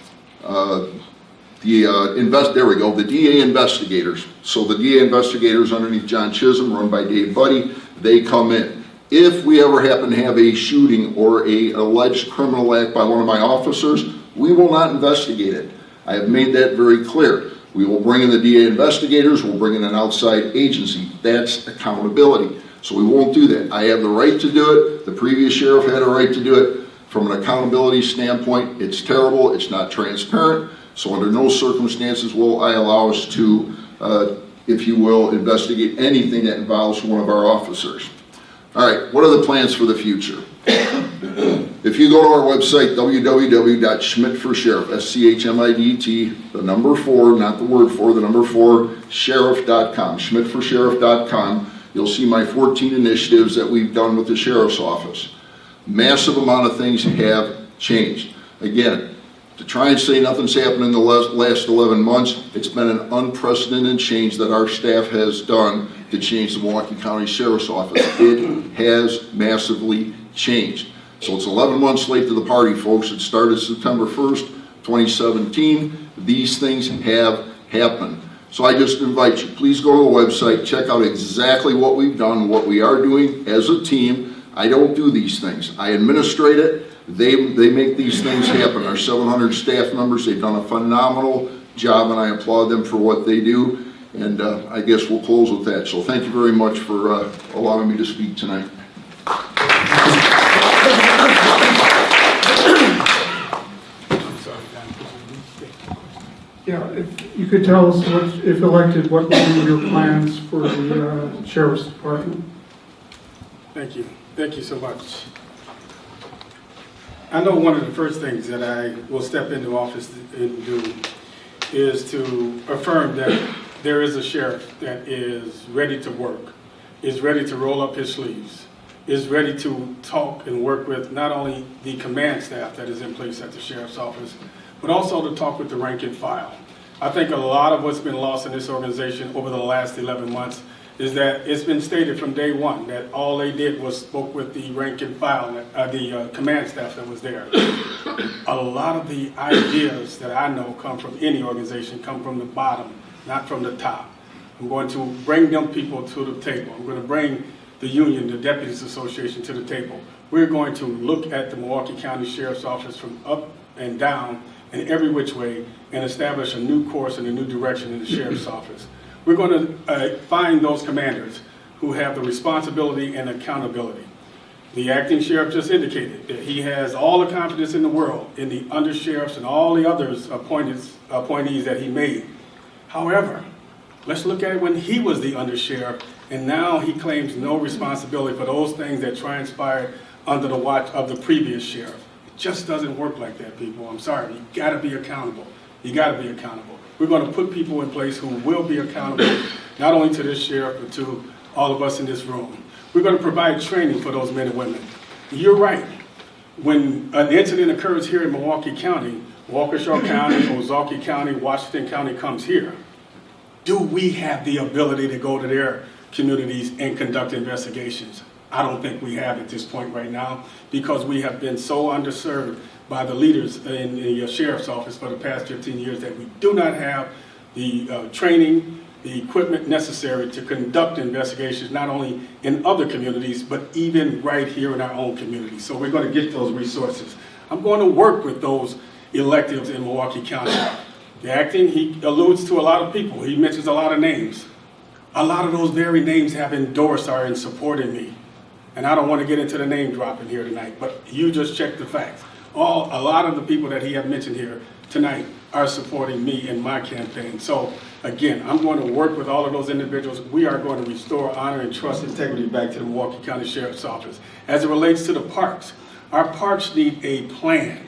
There we go, the DA investigators. So the DA investigators underneath John Chisholm, run by Dave Buddy, they come in. If we ever happen to have a shooting or a alleged criminal act by one of my officers, we will not investigate it. I have made that very clear. We will bring in the DA investigators, we'll bring in an outside agency. That's accountability. So we won't do that. I have the right to do it. The previous sheriff had a right to do it. From an accountability standpoint, it's terrible, it's not transparent. So under no circumstances will I allow us to, if you will, investigate anything that involves one of our officers. All right, what are the plans for the future? If you go to our website, www.schmidtforsheriff, SCHMIDT, the number 4, not the word 4, the number 4, sheriff.com, schmidtforsheriff.com, you'll see my 14 initiatives that we've done with the sheriff's office. Massive amount of things have changed. Again, to try and say nothing's happened in the last 11 months, it's been an unprecedented change that our staff has done to change the Milwaukee County Sheriff's Office. It has massively changed. So it's 11 months late to the party, folks. It started September 1st, 2017. These things have happened. So I just invite you, please go to the website, check out exactly what we've done, what we are doing as a team. I don't do these things. I administrate it. They make these things happen. Our 700 staff members, they've done a phenomenal job, and I applaud them for what they do. And I guess we'll close with that. So thank you very much for allowing me to speak tonight. Yeah, if you could tell us, if elected, what would be your plans for the Sheriff's Department? Thank you. Thank you so much. I know one of the first things that I will step into office and do is to affirm that there is a sheriff that is ready to work, is ready to roll up his sleeves, is ready to talk and work with not only the command staff that is in place at the sheriff's office, but also to talk with the rank and file. I think a lot of what's been lost in this organization over the last 11 months is that it's been stated from day one that all they did was spoke with the rank and file, the command staff that was there. A lot of the ideas that I know come from any organization come from the bottom, not from the top. I'm going to bring them people to the table. I'm going to bring the union, the Deputies Association, to the table. We're going to look at the Milwaukee County Sheriff's Office from up and down in every which way and establish a new course and a new direction in the Sheriff's Office. We're going to find those commanders who have the responsibility and accountability. The acting sheriff just indicated that he has all the confidence in the world in the undersheriffs and all the others appointees that he made. However, let's look at it when he was the undersheriff, and now he claims no responsibility for those things that transpired under the watch of the previous sheriff. It just doesn't work like that, people. I'm sorry. You got to be accountable. You got to be accountable. We're going to put people in place who will be accountable, not only to this sheriff, but to all of us in this room. We're going to provide training for those men and women. You're right. When an incident occurs here in Milwaukee County, Waukesha County, Ozaukee County, Washington County comes here, do we have the ability to go to their communities and conduct investigations? I don't think we have at this point right now, because we have been so underserved by the leaders in the sheriff's office for the past 15 years that we do not have the training, the equipment necessary to conduct investigations, not only in other communities, but even right here in our own community. So we're going to get those resources. I'm going to work with those electives in Milwaukee County. The acting, he alludes to a lot of people. He mentions a lot of names. A lot of those very names have endorsed or in supporting me. And I don't want to get into the name dropping here tonight, but you just check the facts. A lot of the people that he had mentioned here tonight are supporting me in my campaign. So again, I'm going to work with all of those individuals. We are going to restore honor and trust integrity back to the Milwaukee County Sheriff's Office. As it relates to the parks Our parks need a plan.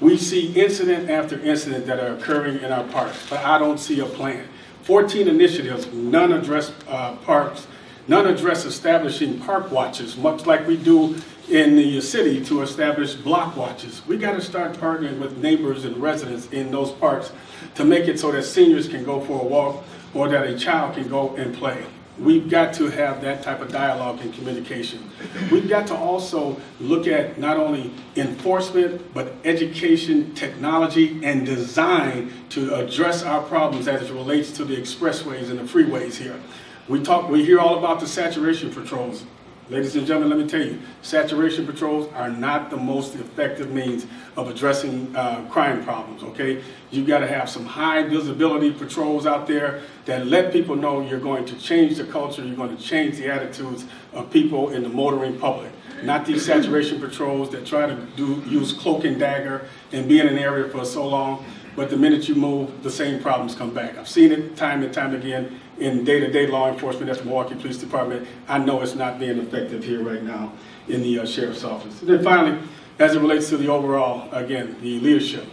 We see incident after incident that are occurring in our parks, but I don't see a plan. 14 initiatives, none address parks, none address establishing park watches, much like we do in the city to establish block watches. We got to start partnering with neighbors and residents in those parks to make it so that seniors can go for a walk or that a child can go and play. We've got to have that type of dialogue and communication. We've got to also look at not only enforcement, but education, technology, and design to address our problems as it relates to the expressways and the freeways here. We hear all about the saturation patrols. Ladies and gentlemen, let me tell you, saturation patrols are not the most effective means of addressing crime problems, okay? You've got to have some high visibility patrols out there that let people know you're going to change the culture, you're going to change the attitudes of people in the motoring public. Not these saturation patrols that try to use cloak and dagger and be in an area for so long, but the minute you move, the same problems come back. I've seen it time and time again in day-to-day law enforcement at the Milwaukee Police Department. I know it's not being effective here right now in the Sheriff's Office. And then finally, as it relates to the overall, again, the leadership,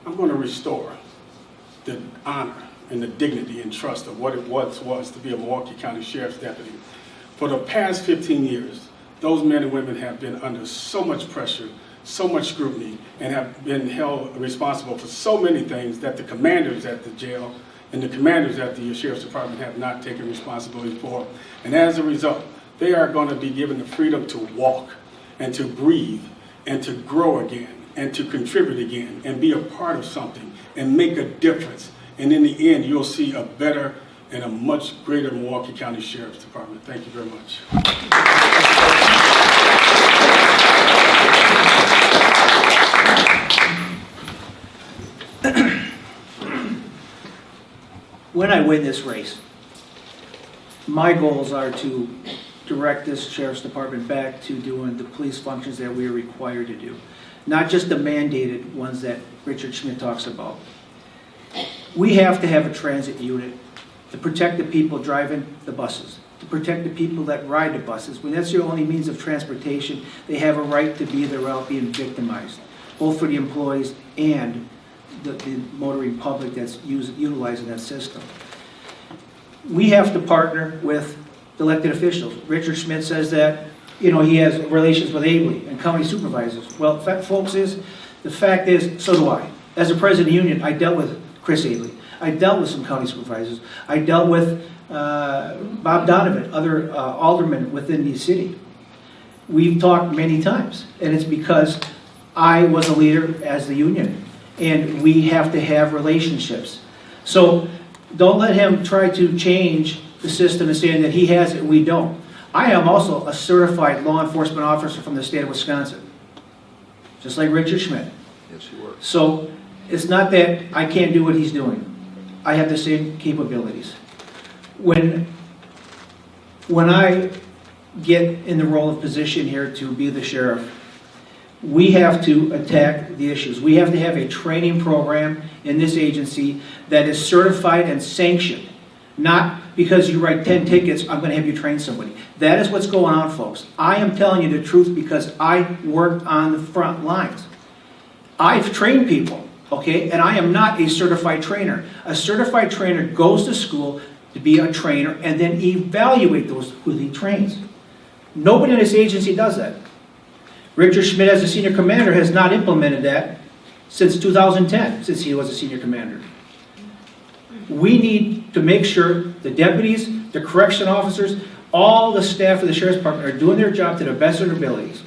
I'm going to restore the honor and the dignity and trust of what it was to be a Milwaukee County Sheriff's Deputy. For the past 15 years, those men and women have been under so much pressure, so much scrutiny, and have been held responsible for so many things that the commanders at the jail and the commanders at the Sheriff's Department have not taken responsibility for. And as a result, they are going to be given the freedom to walk and to breathe and to grow again and to contribute again and be a part of something and make a difference. And in the end, you'll see a better and a much greater Milwaukee County Sheriff's Department. Thank you very much. When I win this race, my goals are to direct this Sheriff's Department back to doing the police functions that we are required to do, not just the mandated ones that Richard Schmidt talks about. We have to have a transit unit to protect the people driving the buses, to protect the people that ride the buses. When that's their only means of transportation, they have a right to be there without being victimized, both for the employees and the motoring public that's utilizing that system. We have to partner with elected officials. Richard Schmidt says that, he has relations with Abley and county supervisors. Well, the fact is, so do I. As a president of the union, I dealt with Chris Abley. I dealt with some county supervisors. I dealt with Bob Donovan, other aldermen within the city. We've talked many times, and it's because I was a leader as the union. And we have to have relationships. So don't let him try to change the system and saying that he has it, we don't. I am also a certified law enforcement officer from the state of Wisconsin, just like Richard Schmidt. Yes, you were. So it's not that I can't do what he's doing. I have the same capabilities. When I get in the role of position here to be the sheriff, we have to attack the issues. We have to have a training program in this agency that is certified and sanctioned. Not because you write 10 tickets, I'm going to have you train somebody. That is what's going on, folks. I am telling you the truth because I worked on the front lines. I've trained people, okay? And I am not a certified trainer. A certified trainer goes to school to be a trainer and then evaluate those who he trains. Nobody in this agency does that. Richard Schmidt, as a senior commander, has not implemented that since 2010, since he was a senior commander. We need to make sure the deputies, the correction officers, all the staff of the Sheriff's Department are doing their job to the best of their abilities.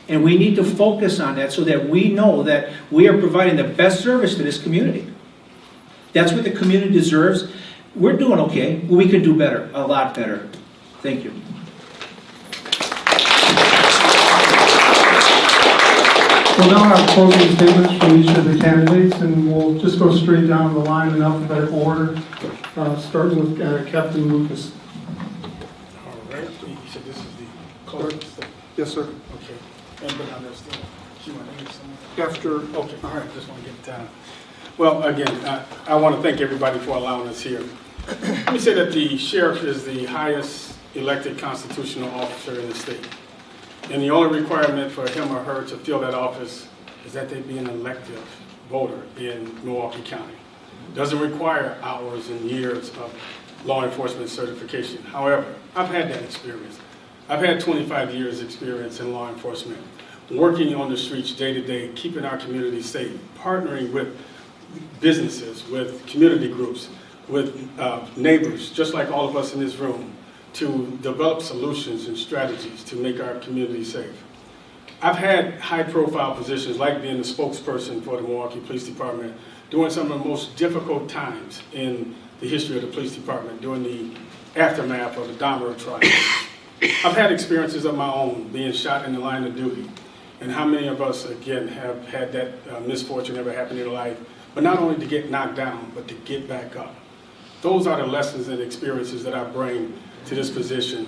And we need to focus on that so that we know that we are providing the best service to this community. That's what the community deserves. We're doing okay, but we can do better, a lot better. Thank you. We'll now have closing statements from each of the candidates, and we'll just go straight down the line in alphabetical order, starting with Captain Lucas. All right. You said this is the clerk? Yes, sir. Okay. Anybody on there still? You want to hear something? After, Okay, all right, just want to get time. Well, again, I want to thank everybody for allowing us here. Let me say that the sheriff is the highest elected constitutional officer in the state. And the only requirement for him or her to fill that office is that they be an elective voter in Milwaukee County. Doesn't require hours and years of law enforcement certification. However, I've had that experience. I've had 25 years experience in law enforcement, working on the streets day to day, keeping our community safe, partnering with businesses, with community groups, with neighbors, just like all of us in this room, to develop solutions and strategies to make our community safe. I've had high-profile positions like being the spokesperson for the Milwaukee Police Department during some of the most difficult times in the history of the police department, during the aftermath of the Dahmer trial. I've had experiences of my own, being shot in the line of duty. And how many of us, again, have had that misfortune ever happen in their life, but not only to get knocked down, but to get back up. Those are the lessons and experiences that I bring to this position.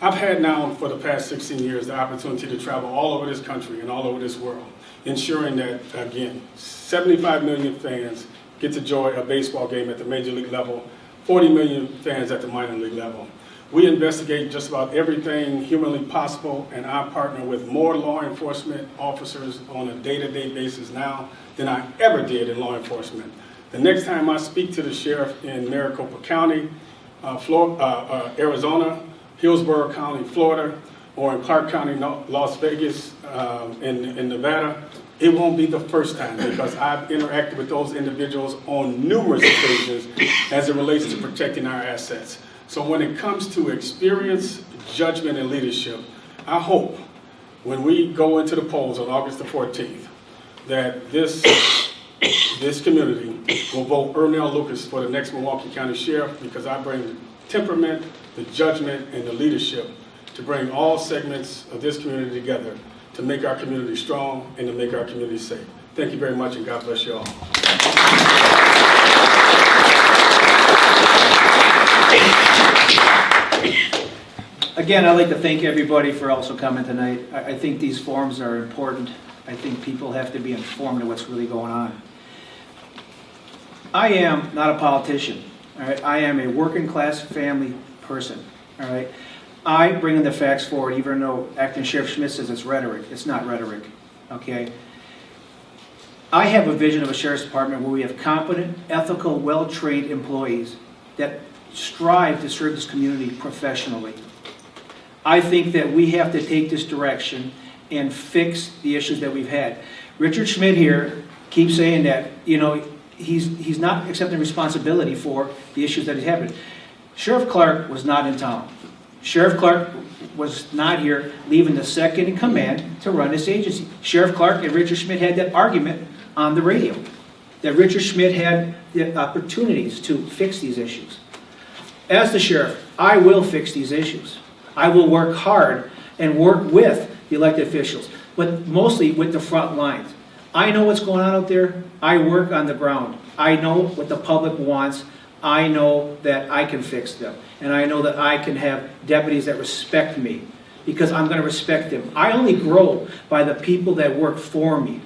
I've had now for the past 16 years the opportunity to travel all over this country and all over this world, ensuring that, again, 75 million fans get to enjoy a baseball game at the major league level, 40 million fans at the minor league level. We investigate just about everything humanly possible, and I partner with more law enforcement officers on a day-to-day basis now than I ever did in law enforcement. The next time I speak to the sheriff in Maricopa County, Arizona, Hillsborough County, Florida, or in Clark County, Las Vegas, in Nevada, it won't be the first time, because I've interacted with those individuals on numerous occasions as it relates to protecting our assets. So when it comes to experience, judgment, and leadership, I hope when we go into the polls on August the 14th, that this community will vote Ernell Lucas for the next Milwaukee County Sheriff, because I bring the temperament, the judgment, and the leadership to bring all segments of this community together to make our community strong and to make our community safe. Thank you very much, and God bless you all. Again, I'd like to thank everybody for also coming tonight. I think these forums are important. I think people have to be informed of what's really going on. I am not a politician, all right? I am a working class family person, all right? I bring in the facts forward, even though Acting Sheriff Schmidt says it's rhetoric. It's not rhetoric, okay? I have a vision of a sheriff's department where we have competent, ethical, well-trained employees that strive to serve this community professionally. I think that we have to take this direction and fix the issues that we've had. Richard Schmidt here keeps saying that, you know, he's not accepting responsibility for the issues that he's having. Sheriff Clark was not in town. Sheriff Clark was not here, leaving the second in command to run this agency. Sheriff Clark and Richard Schmidt had that argument on the radio, that Richard Schmidt had the opportunities to fix these issues. As the sheriff, I will fix these issues. I will work hard and work with the elected officials, but mostly with the front lines. I know what's going on out there. I work on the ground. I know what the public wants. I know that I can fix them. And I know that I can have deputies that respect me, because I'm going to respect them. I only grow by the people that work for me.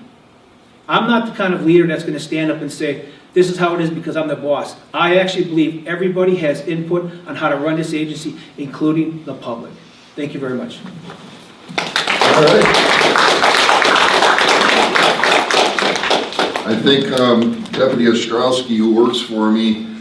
I'm not the kind of leader that's going to stand up and say, this is how it is because I'm the boss. I actually believe everybody has input on how to run this agency, including the public. Thank you very much. All right. I think Deputy Ostrowski, who works for me,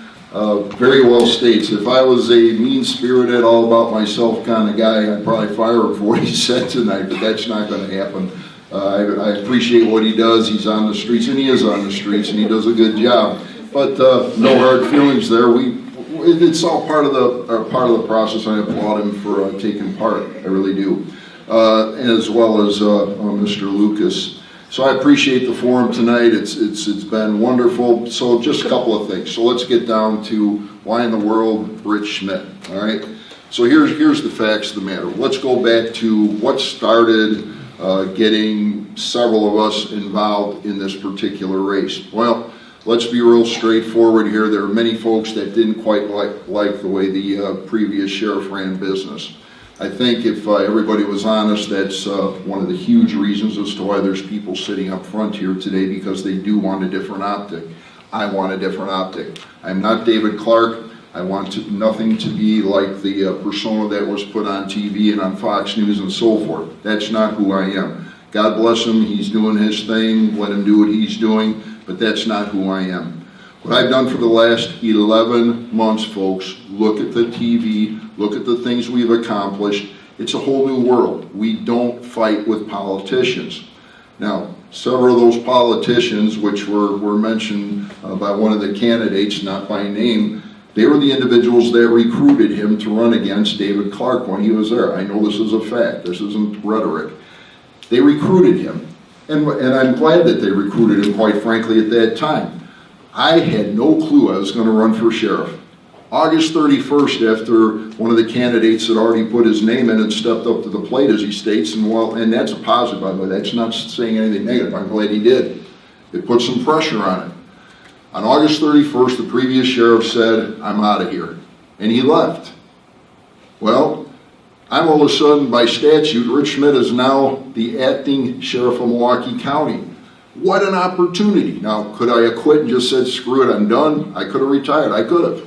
very well states, if I was a mean-spirited, all about myself kind of guy, I'd probably fire him for what he said tonight, but that's not going to happen. I appreciate what he does. He's on the streets, and he is on the streets, and he does a good job. But no hard feelings there. It's all part of the process. I applaud him for taking part. I really do, as well as Mr. Lucas. So I appreciate the forum tonight. It's been wonderful. So just a couple of things. So let's get down to why in the world Rich Schmidt. All right. So here's the facts of the matter. Let's go back to what started getting several of us involved in this particular race. Well, let's be real straightforward here. There are many folks that didn't quite like the way the previous sheriff ran business. I think if everybody was honest, that's one of the huge reasons as to why there's people sitting up front here today, because they do want a different optic. I want a different optic. I'm not David Clark. I want nothing to be like the persona that was put on TV and on Fox News and so forth. That's not who I am. God bless him, he's doing his thing, let him do what he's doing, but that's not who I am. What I've done for the last 11 months, folks, look at the TV, look at the things we've accomplished. It's a whole new world. We don't fight with politicians. Now, several of those politicians, which were mentioned by one of the candidates, not by name, they were the individuals that recruited him to run against David Clark when he was there. I know this is a fact. This isn't rhetoric. They recruited him, and I'm glad that they recruited him, quite frankly, at that time. I had no clue I was going to run for sheriff. August 31st, after one of the candidates had already put his name in and stepped up to the plate, as he states, and that's a positive, by the way, that's not saying anything negative, I'm glad he did. It put some pressure on it. On August 31st, the previous sheriff said, I'm out of here, and he left. Well, I'm all of a sudden, by statute, Rich Schmidt is now the acting sheriff of Milwaukee County. What an opportunity. Now, could I have quit and just said, screw it, I'm done? I could have retired, I could have.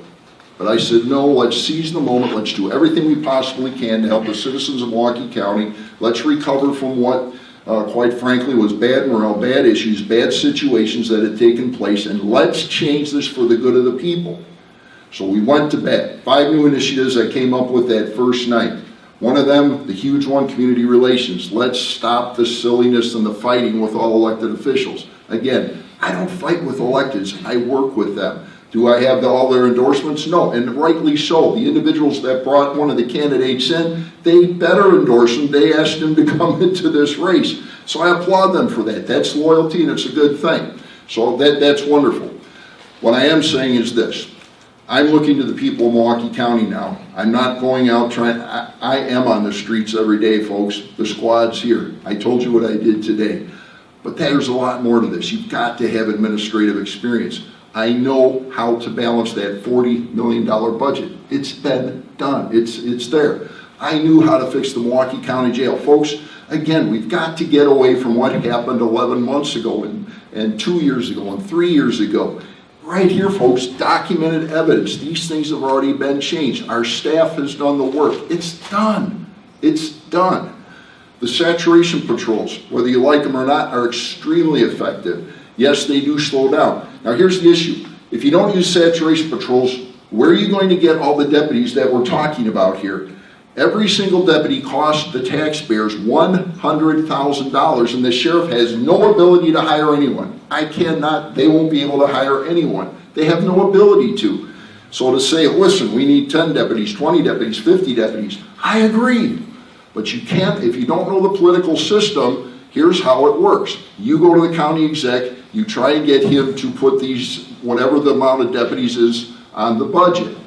But I said, no, let's seize the moment, let's do everything we possibly can to help the citizens of Milwaukee County. Let's recover from what, quite frankly, was bad morale, bad issues, bad situations that had taken place, and let's change this for the good of the people. So we went to bat. 5 new initiatives I came up with that first night. One of them, the huge one, community relations. Let's stop the silliness and the fighting with all elected officials. Again, I don't fight with electeds, I work with them. Do I have all their endorsements? No, and rightly so. The individuals that brought one of the candidates in, they better endorse him. They asked him to come into this race. So I applaud them for that. That's loyalty and it's a good thing. So that's wonderful. What I am saying is this. I'm looking to the people of Milwaukee County now. I'm not going out trying, I am on the streets every day, folks. The squad's here. I told you what I did today. But there's a lot more to this. You've got to have administrative experience. I know how to balance that $40 million budget. It's been done. It's there. I knew how to fix the Milwaukee County Jail. Folks, again, we've got to get away from what happened 11 months ago and 2 years ago and 3 years ago. Right here, folks, documented evidence. These things have already been changed. Our staff has done the work. It's done. It's done. The saturation patrols, whether you like them or not, are extremely effective. Yes, they do slow down. Now, here's the issue. If you don't use saturation patrols, where are you going to get all the deputies that we're talking about here? Every single deputy costs the taxpayers $100,000, and the sheriff has no ability to hire anyone. They won't be able to hire anyone. They have no ability to. So to say, listen, we need 10 deputies, 20 deputies, 50 deputies, I agree. But you can't, if you don't know the political system, here's how it works. You go to the county exec, you try and get him to put these, whatever the amount of deputies is on the budget.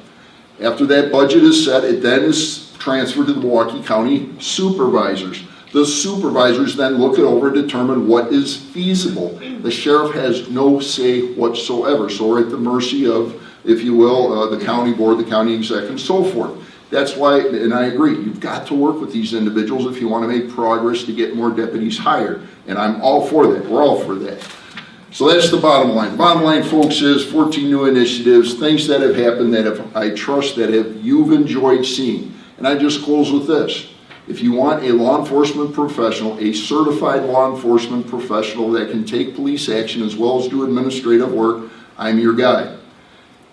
After that budget is set, it then is transferred to the Milwaukee County supervisors. The supervisors then look it over and determine what is feasible. The sheriff has no say whatsoever, so we're at the mercy of, if you will, the county board, the county exec, and so forth. That's why, and I agree, you've got to work with these individuals if you want to make progress to get more deputies hired. And I'm all for that. We're all for that. So that's the bottom line. Bottom line, folks, is 14 new initiatives, things that have happened that I trust that you've enjoyed seeing. And I just close with this. If you want a law enforcement professional, a certified law enforcement professional that can take police action as well as do administrative work, I'm your guy.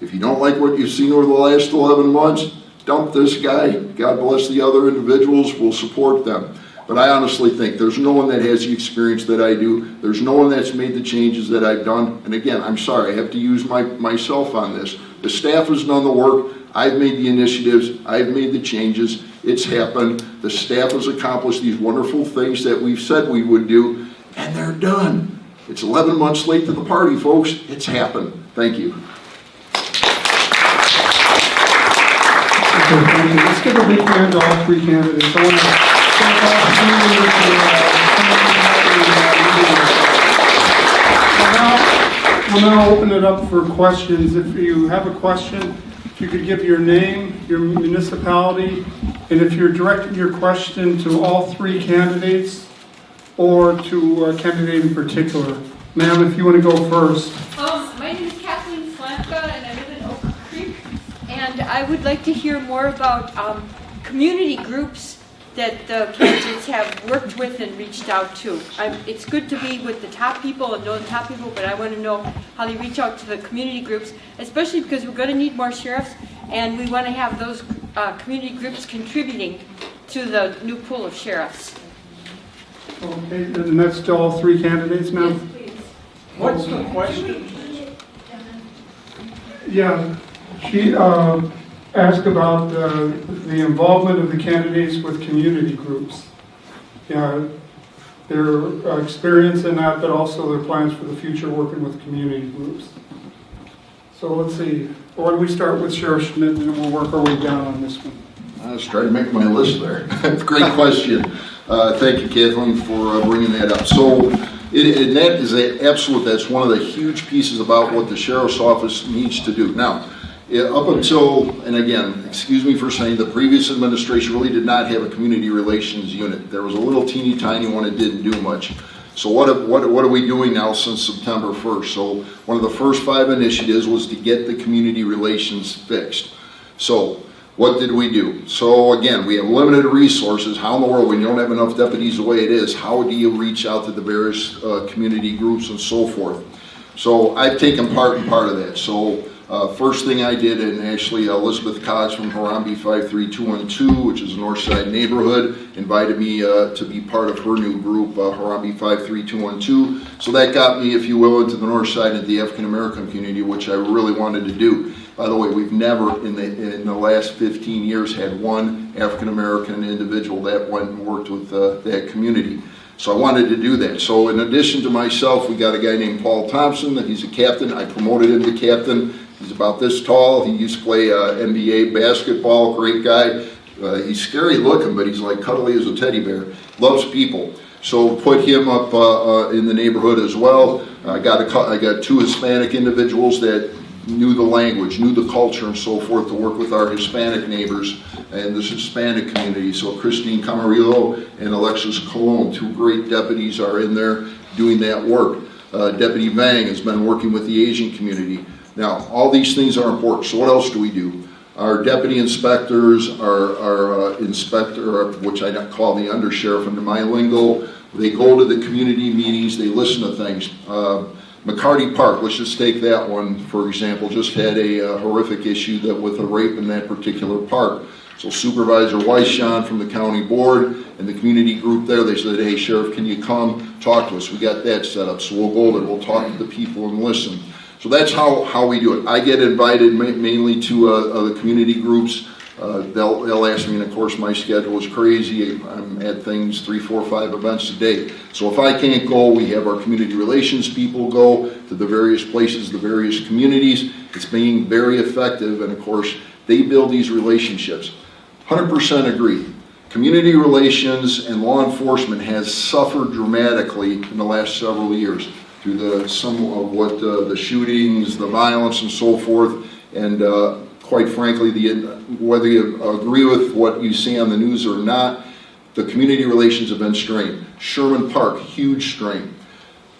If you don't like what you've seen over the last 11 months, dump this guy. God bless the other individuals. We'll support them. But I honestly think there's no one that has the experience that I do. There's no one that's made the changes that I've done. And again, I'm sorry, I have to use myself on this. The staff has done the work. I've made the initiatives. I've made the changes. It's happened. The staff has accomplished these wonderful things that we've said we would do, and they're done. It's 11 months late to the party, folks. It's happened. Thank you. Okay, thank you. Let's give a big hand to all 3 candidates. I want to thank all 3 We'll now open it up for questions. If you have a question, if you could give your name, your municipality, and if you're directing your question to all 3 candidates or to a candidate in particular. Ma'am, if you want to go first. My name is Kathleen Slanka, and I live in Oak Creek. And I would like to hear more about community groups that the candidates have worked with and reached out to. It's good to be with the top people and know the top people, but I want to know how they reach out to the community groups, especially because we're going to need more sheriffs, and we want to have those community groups contributing to the new pool of sheriffs. Okay, and that's to all three candidates now? Yes, please. What's the question? Yeah, she asked about the involvement of the candidates with community groups. Yeah, their experience in that, but also their plans for the future working with community groups. So let's see, why don't we start with Sheriff Schmidt and then we'll work our way down on this one. I was trying to make my list there. Great question. Thank you, Kathleen, for bringing that up. So, and that is that's one of the huge pieces about what the Sheriff's Office needs to do. Now, up until, and again, excuse me for saying, the previous administration really did not have a community relations unit. There was a little teeny tiny one that didn't do much. So what are we doing now since September 1st? So one of the first 5 initiatives was to get the community relations fixed. So what did we do? So again, we have limited resources. How in the world, when you don't have enough deputies the way it is, how do you reach out to the various community groups and so forth? So I've taken part in part of that. So first thing I did, and actually Elizabeth Cox from Harambe 53212, which is a North Side neighborhood, invited me to be part of her new group, Harambe 53212. So that got me, if you will, into the North Side of the African American community, which I really wanted to do. By the way, we've never in the last 15 years had one African American individual that went and worked with that community. So I wanted to do that. So in addition to myself, we got a guy named Paul Thompson. He's a captain. I promoted him to captain. He's about this tall. He used to play NBA basketball. Great guy. He's scary looking, but he's like cuddly as a teddy bear. Loves people. So put him up in the neighborhood as well. I got 2 Hispanic individuals that knew the language, knew the culture and so forth to work with our Hispanic neighbors and this Hispanic community. So Christine Camarillo and Alexis Colon, 2 great deputies, are in there doing that work. Deputy Vang has been working with the Asian community. Now, all these things are important. So what else do we do? Our deputy inspectors, our inspector, which I call the undersheriff under my lingo, they go to the community meetings, they listen to things. McCarty Park, let's just take that one, for example, just had a horrific issue with a rape in that particular park. So Supervisor Weisschan from the county board and the community group there, they said, hey, Sheriff, can you come talk to us? We got that set up. So we'll go there, we'll talk to the people and listen. So that's how we do it. I get invited mainly to the community groups. They'll ask me, and of course my schedule is crazy. I'm at things 3, 4, 5 events a day. So if I can't go, we have our community relations people go to the various places, the various communities. It's being very effective, and of course they build these relationships. 100% agree. Community relations and law enforcement has suffered dramatically in the last several years through some of what the shootings, the violence, and so forth, and quite frankly, whether you agree with what you see on the news or not, the community relations have been strained. Sherman Park, huge strain.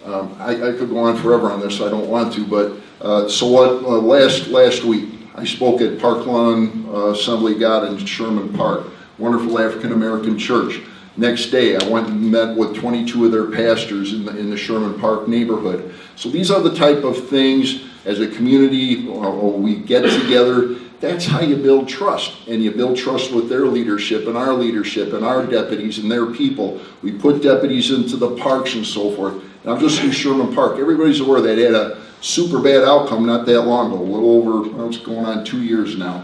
I could go on forever on this, so I don't want to, but so what, last week, I spoke at Park Lawn Assembly of God in Sherman Park, wonderful African American church. Next day, I went and met with 22 of their pastors in the Sherman Park neighborhood. So these are the type of things as a community, we get together. That's how you build trust, and you build trust with their leadership and our deputies and their people. We put deputies into the parks and so forth. And I'm just in Sherman Park. Everybody's aware that had a super bad outcome not that long ago, a little over, it's going on 2 years now.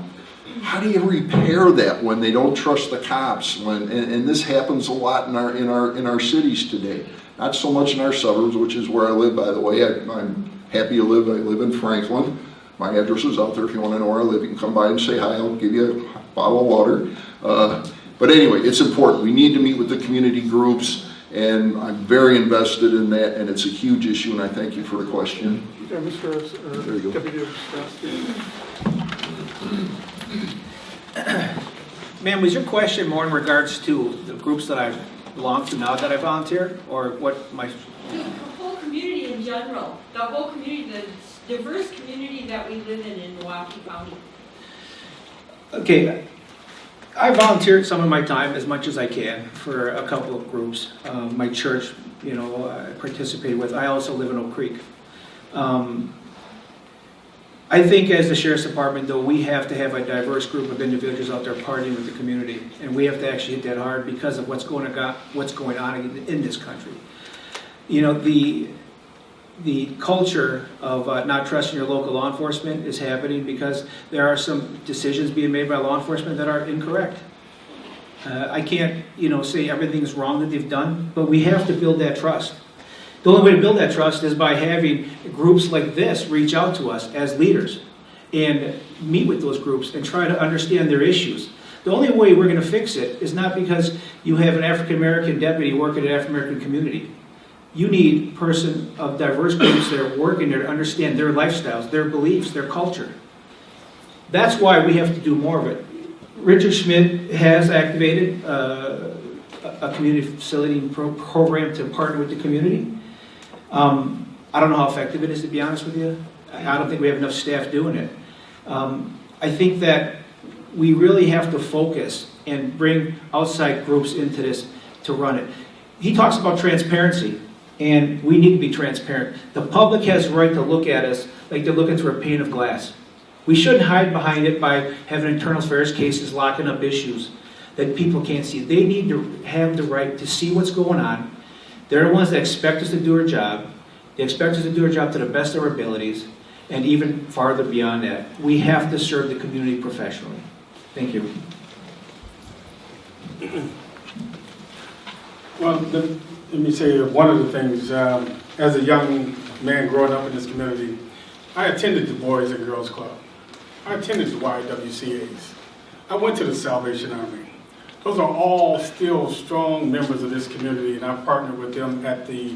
How do you repair that when they don't trust the cops? And this happens a lot in our cities today. Not so much in our suburbs, which is where I live, by the way. I'm happy to live. I live in Franklin. My address is out there. If you want to know where I live, you can come by and say hi. I'll give you a bottle of water. But anyway, it's important. We need to meet with the community groups, and I'm very invested in that, and it's a huge issue, and I thank you for the question. Yeah, There you go. Deputy Ma'am, was your question more in regards to the groups that I belong to now that I volunteer, or what my... The whole community in general, the whole community, the diverse community that we live in Milwaukee County. Okay, I volunteered some of my time as much as I can for a couple of groups. My church, I participated with. I also live in Oak Creek. I think as the Sheriff's Department, though, we have to have a diverse group of individuals out there partying with the community. And we have to actually hit that hard because of what's going on in this country. The culture of not trusting your local law enforcement is happening because there are some decisions being made by law enforcement that are incorrect. I can't, say everything's wrong that they've done, but we have to build that trust. The only way to build that trust is by having groups like this reach out to us as leaders and meet with those groups and try to understand their issues. The only way we're going to fix it is not because you have an African American deputy working in an African American community. You need a person of diverse groups that are working there to understand their lifestyles, their beliefs, their culture. That's why we have to do more of it. Richard Schmidt has activated a community facility program to partner with the community. I don't know how effective it is, to be honest with you. I don't think we have enough staff doing it. I think that we really have to focus and bring outside groups into this to run it. He talks about transparency, and we need to be transparent. The public has the right to look at us like they're looking through a pane of glass. We shouldn't hide behind it by having internal affairs cases locking up issues that people can't see. They need to have the right to see what's going on. They're the ones that expect us to do our job. They expect us to do our job to the best of our abilities, and even farther beyond that. We have to serve the community professionally. Thank you. Well, let me say one of the things, as a young man growing up in this community, I attended the Boys and Girls Club. I attended the YWCAs. I went to the Salvation Army. Those are all still strong members of this community, and I partner with them at the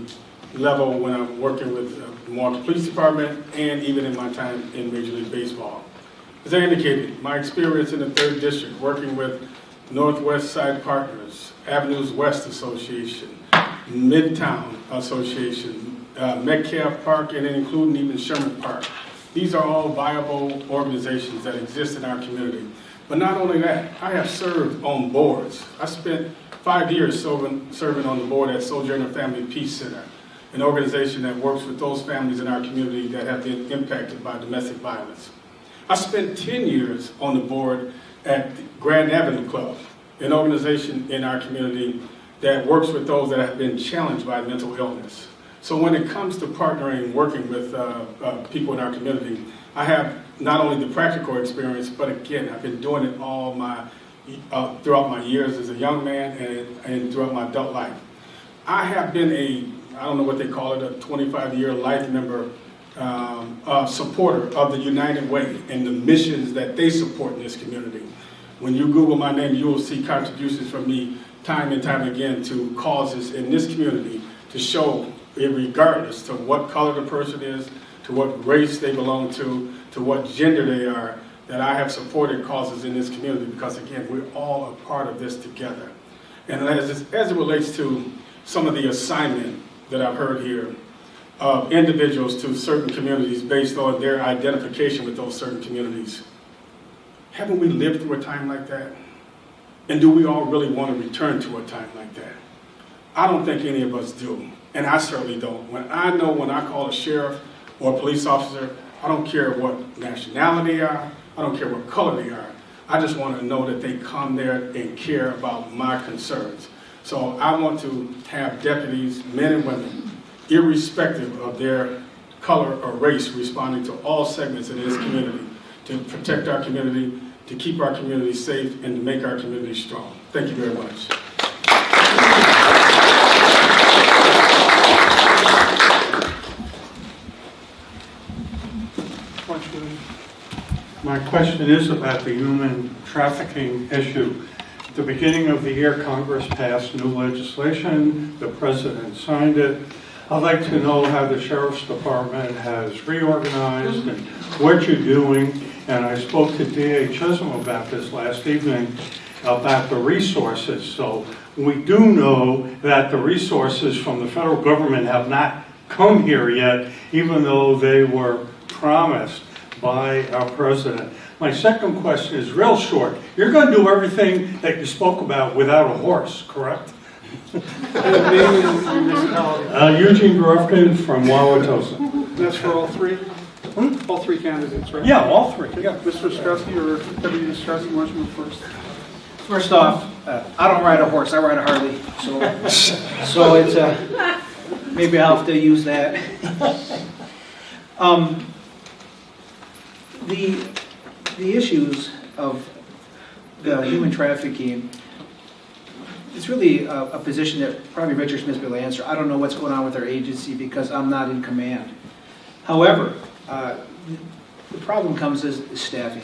level when I'm working with the Milwaukee Police Department and even in my time in Major League Baseball. As I indicated, my experience in the 3rd District working with Northwest Side Partners, Avenues West Association, Midtown Association, Metcalf Park, and then including even Sherman Park. These are all viable organizations that exist in our community. But not only that, I have served on boards. I spent 5 years serving on the board at Sojourner Family Peace Center, an organization that works with those families in our community that have been impacted by domestic violence. I spent 10 years on the board at Grand Avenue Club, an organization in our community that works with those that have been challenged by mental illness. So when it comes to partnering, working with people in our community, I have not only the practical experience, but again, I've been doing it all throughout my years as a young man and throughout my adult life. I have been I don't know what they call it, a 25-year life member, supporter of the United Way and the missions that they support in this community. When you Google my name, you will see contributions from me time and time again to causes in this community to show, regardless to what color the person is, to what race they belong to what gender they are, that I have supported causes in this community because, again, we're all a part of this together. And as it relates to some of the assignment that I've heard here of individuals to certain communities based on their identification with those certain communities, haven't we lived through a time like that? And do we all really want to return to a time like that? I don't think any of us do, and I certainly don't. When I call a sheriff or a police officer, I don't care what nationality they are, I don't care what color they are. I just want to know that they come there and care about my concerns. So I want to have deputies, men and women, irrespective of their color or race, responding to all segments of this community to protect our community, to keep our community safe, and to make our community strong. Thank you very much. My question is about the human trafficking issue. At the beginning of the year, Congress passed new legislation. The President signed it. I'd like to know how the Sheriff's Department has reorganized and what you're doing. And I spoke to D.A. Chisholm about this last evening, about the resources. So we do know that the resources from the federal government have not come here yet, even though they were promised by our president. My second question is real short. You're going to do everything that you spoke about without a horse, correct? Name and municipality. Eugene Gorofkin from Wauwatosa. That's for all three? All three candidates, right? Yeah, all three. Yeah, Mr. Stresky or Deputy Stresky, why don't you move first? First off, I don't ride a horse, I ride a Harley, so it's, maybe I'll have to use that. The issues of human trafficking, it's really a position that probably Richard Smith will answer. I don't know what's going on with our agency because I'm not in command. However, the problem comes is staffing.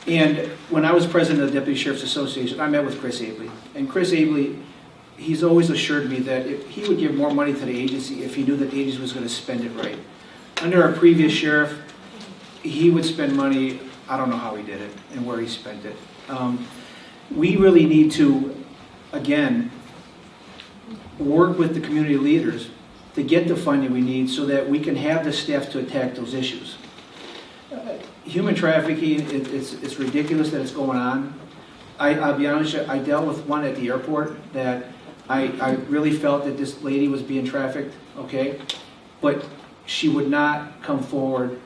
And when I was president of the Deputy Sheriff's Association, I met with Chris Abley. And Chris Abley, he's always assured me that if he would give more money to the agency if he knew that the agency was going to spend it right. Under our previous sheriff, he would spend money, I don't know how he did it and where he spent it. We really need to, again, work with the community leaders to get the funding we need so that we can have the staff to attack those issues. Human trafficking, it's ridiculous that it's going on. I'll be honest with you, I dealt with one at the airport that I really felt that this lady was being trafficked, okay? But she would not come forward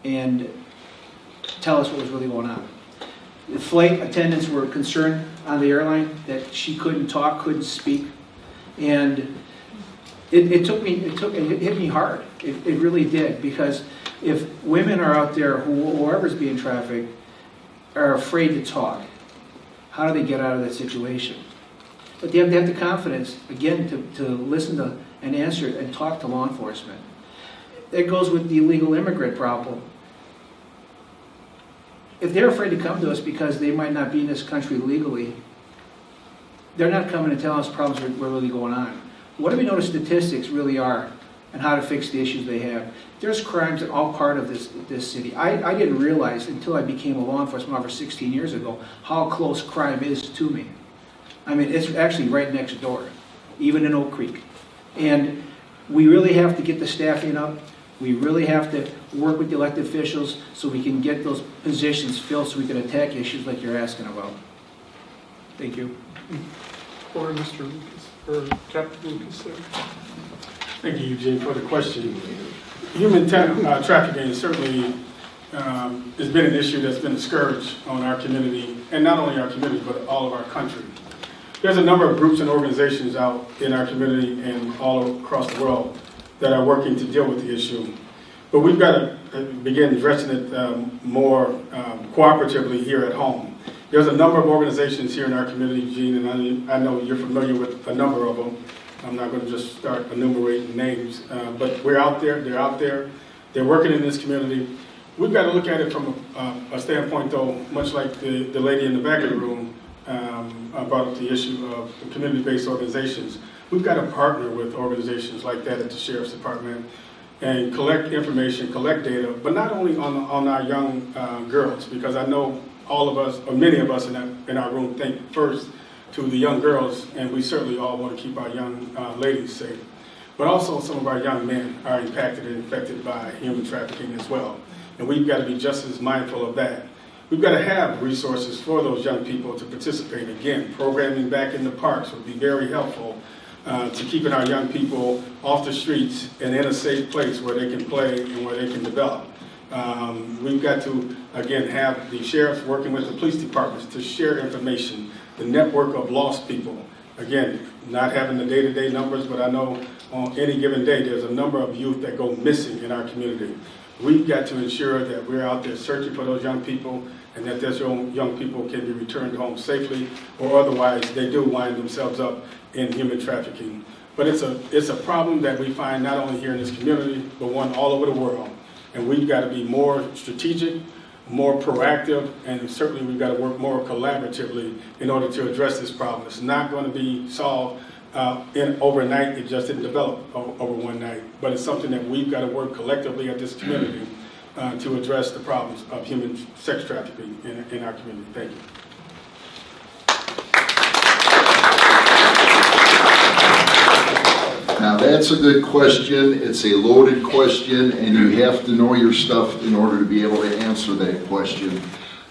and tell us what was really going on. The flight attendants were concerned on the airline that she couldn't talk, couldn't speak, and it hit me hard. It really did, because if women are out there, whoever's being trafficked, are afraid to talk, how do they get out of that situation? But they have to have the confidence, again, to listen to and answer and talk to law enforcement. That goes with the illegal immigrant problem. If they're afraid to come to us because they might not be in this country legally, they're not coming to tell us problems are really going on. What do we know the statistics really are and how to fix the issues they have? There's crimes in all part of this city. I didn't realize until I became a law enforcement officer 16 years ago how close crime is to me. I mean, it's actually right next door, even in Oak Creek. And we really have to get the staffing up. We really have to work with the elected officials so we can get those positions filled so we can attack issues like you're asking about. Thank you. Or Mr. Lucas, or Captain Lucas, sir. Thank you, Eugene, for the question. Human trafficking certainly has been an issue that's been a scourge on our community, and not only our community, but all of our country. There's a number of groups and organizations out in our community and all across the world that are working to deal with the issue. But we've got to begin addressing it more cooperatively here at home. There's a number of organizations here in our community, Gene, and I know you're familiar with a number of them. I'm not going to just start enumerating names, but we're out there, they're out there, they're working in this community. We've got to look at it from a standpoint, though, much like the lady in the back of the room brought up the issue of community-based organizations. We've got to partner with organizations like that at the Sheriff's Department and collect information, collect data, but not only on our young girls, because I know all of us, or many of us in our room, think first to the young girls, and we certainly all want to keep our young ladies safe. But also some of our young men are impacted and affected by human trafficking as well. And we've got to be just as mindful of that. We've got to have resources for those young people to participate. Again, programming back in the parks would be very helpful to keeping our young people off the streets and in a safe place where they can play and where they can develop. We've got to, again, have the sheriffs working with the police departments to share information, the network of lost people. Again, not having the day-to-day numbers, but I know on any given day there's a number of youth that go missing in our community. We've got to ensure that we're out there searching for those young people and that those young people can be returned home safely, or otherwise they do wind themselves up in human trafficking. But it's a problem that we find not only here in this community, but one all over the world. And we've got to be more strategic, more proactive, and certainly we've got to work more collaboratively in order to address this problem. It's not going to be solved overnight. It just didn't develop over one night. But it's something that we've got to work collectively at this community to address the problems of human sex trafficking in our community. Thank you. Now that's That's a good question. It's a loaded question, and you have to know your stuff in order to be able to answer that question.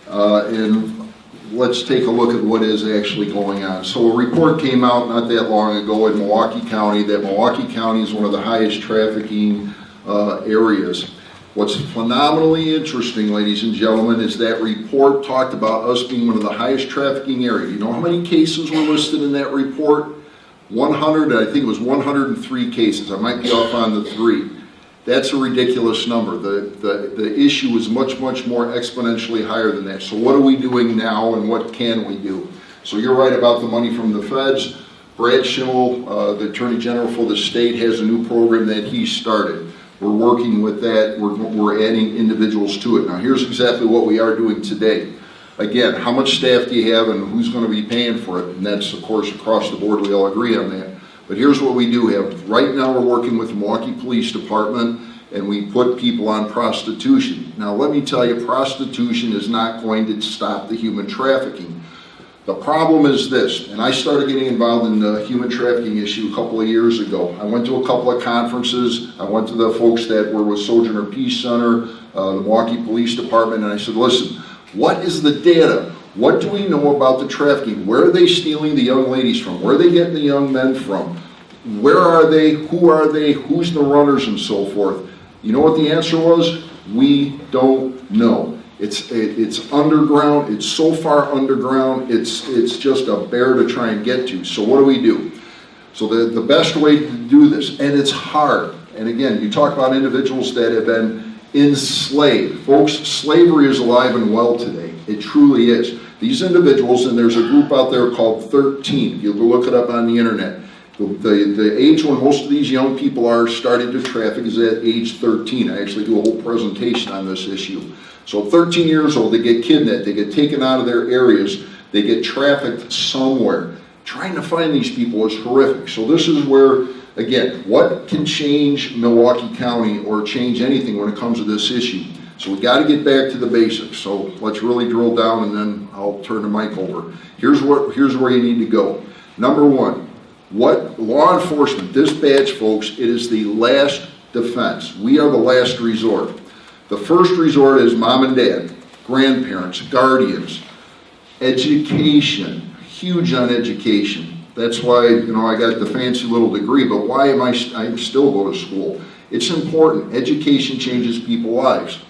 And let's take a look at what is actually going on. So a report came out not that long ago in Milwaukee County that Milwaukee County is one of the highest trafficking areas. What's phenomenally interesting, ladies and gentlemen, is that report talked about us being one of the highest trafficking areas. You know how many cases were listed in that report? 100, I think it was 103 cases. I might be off on the 3. That's a ridiculous number. The issue is much, much more exponentially higher than that. So what are we doing now and what can we do? So you're right about the money from the feds. Brad Schimmel, the Attorney General for the state, has a new program that he started. We're working with that. We're adding individuals to it. Now here's exactly what we are doing today. Again, how much staff do you have and who's going to be paying for it? And that's, of course, across the board. We all agree on that. But here's what we do have. Right now we're working with the Milwaukee Police Department, and we put people on prostitution. Now let me tell you, prostitution is not going to stop the human trafficking. The problem is this, and I started getting involved in the human trafficking issue a couple of years ago. I went to a couple of conferences. I went to the folks that were with Sojourner Peace Center, the Milwaukee Police Department, and I said, listen, what is the data? What do we know about the trafficking? Where are they stealing the young ladies from? Where are they getting the young men from? Where are they? Who are they? Who's the runners and so forth? You know what the answer was? We don't know. It's underground. It's so far underground. It's just a bear to try and get to. So what do? So the best way to do this, and it's hard. And again, you talk about individuals that have been enslaved. Folks, slavery is alive and well today. It truly is. These individuals, and there's a group out there called 13. If you look it up on the internet. The age when most of these young people are starting to traffic is at age 13. I actually do a whole presentation on this issue. So 13 years old, they get kidnapped, they get taken out of their areas, they get trafficked somewhere. Trying to find these people is horrific. So this is where, again, what can change Milwaukee County or change anything when it comes to this issue? So we got to get back to the basics. So let's really drill down, and then I'll turn the mic over. Here's where you need to go. Number one, what law enforcement, dispatch folks, it is the last defense. We are the last resort. The first resort is mom and dad, grandparents, guardians, education, huge on education. That's why, I got the fancy little degree, but why am I still go to school? It's important. Education changes people's lives.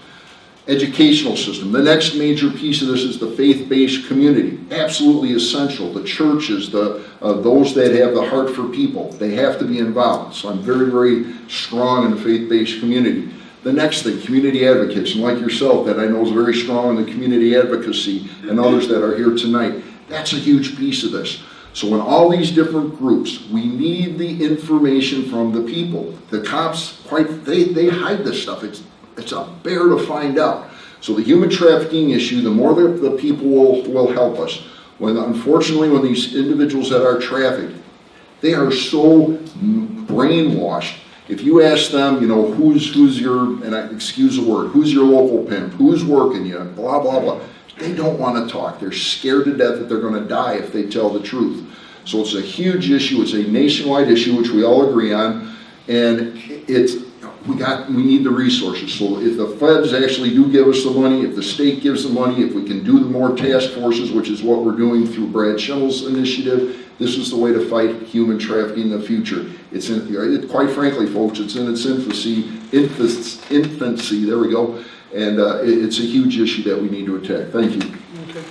Educational system. The next major piece of this is the faith-based community. Absolutely essential. The churches, those that have the heart for people, they have to be involved. So I'm very, very strong in the faith-based community. The next thing, community advocates, and like yourself, that I know is very strong in the community advocacy, and others that are here tonight. That's a huge piece of this. So in all these different groups, we need the information from the people. The cops, they hide this stuff. It's a bear to find out. So the human trafficking issue, the more the people will help us. Unfortunately, when these individuals that are trafficked, they are so brainwashed. If you ask them, who's your, and excuse the word, who's your local pimp, who's working you, blah, blah, blah. They don't want to talk. They're scared to death that they're going to die if they tell the truth. So it's a huge issue. It's a nationwide issue, which we all agree on. And we need the resources. So if the feds actually do give us the money, if the state gives the money, if we can do the more task forces, which is what we're doing through Brad Schimmel's initiative, this is the way to fight human trafficking in the future. Quite frankly, folks, it's in its infancy, there we go, and it's a huge issue that we need to attack. Thank you. Okay.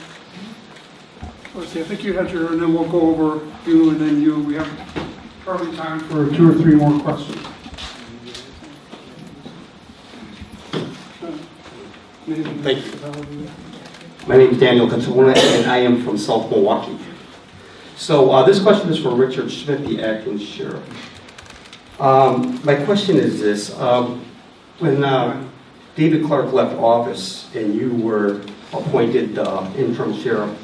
Let's see, I think you had and then we'll go over you and then you. We have probably time for 2 or 3 more questions. Thank you. My name is Daniel Katsuna, and I am from South Milwaukee. So this question is for Richard Schmidt, the acting sheriff. My question is this. When David Clark left office and you were appointed interim sheriff,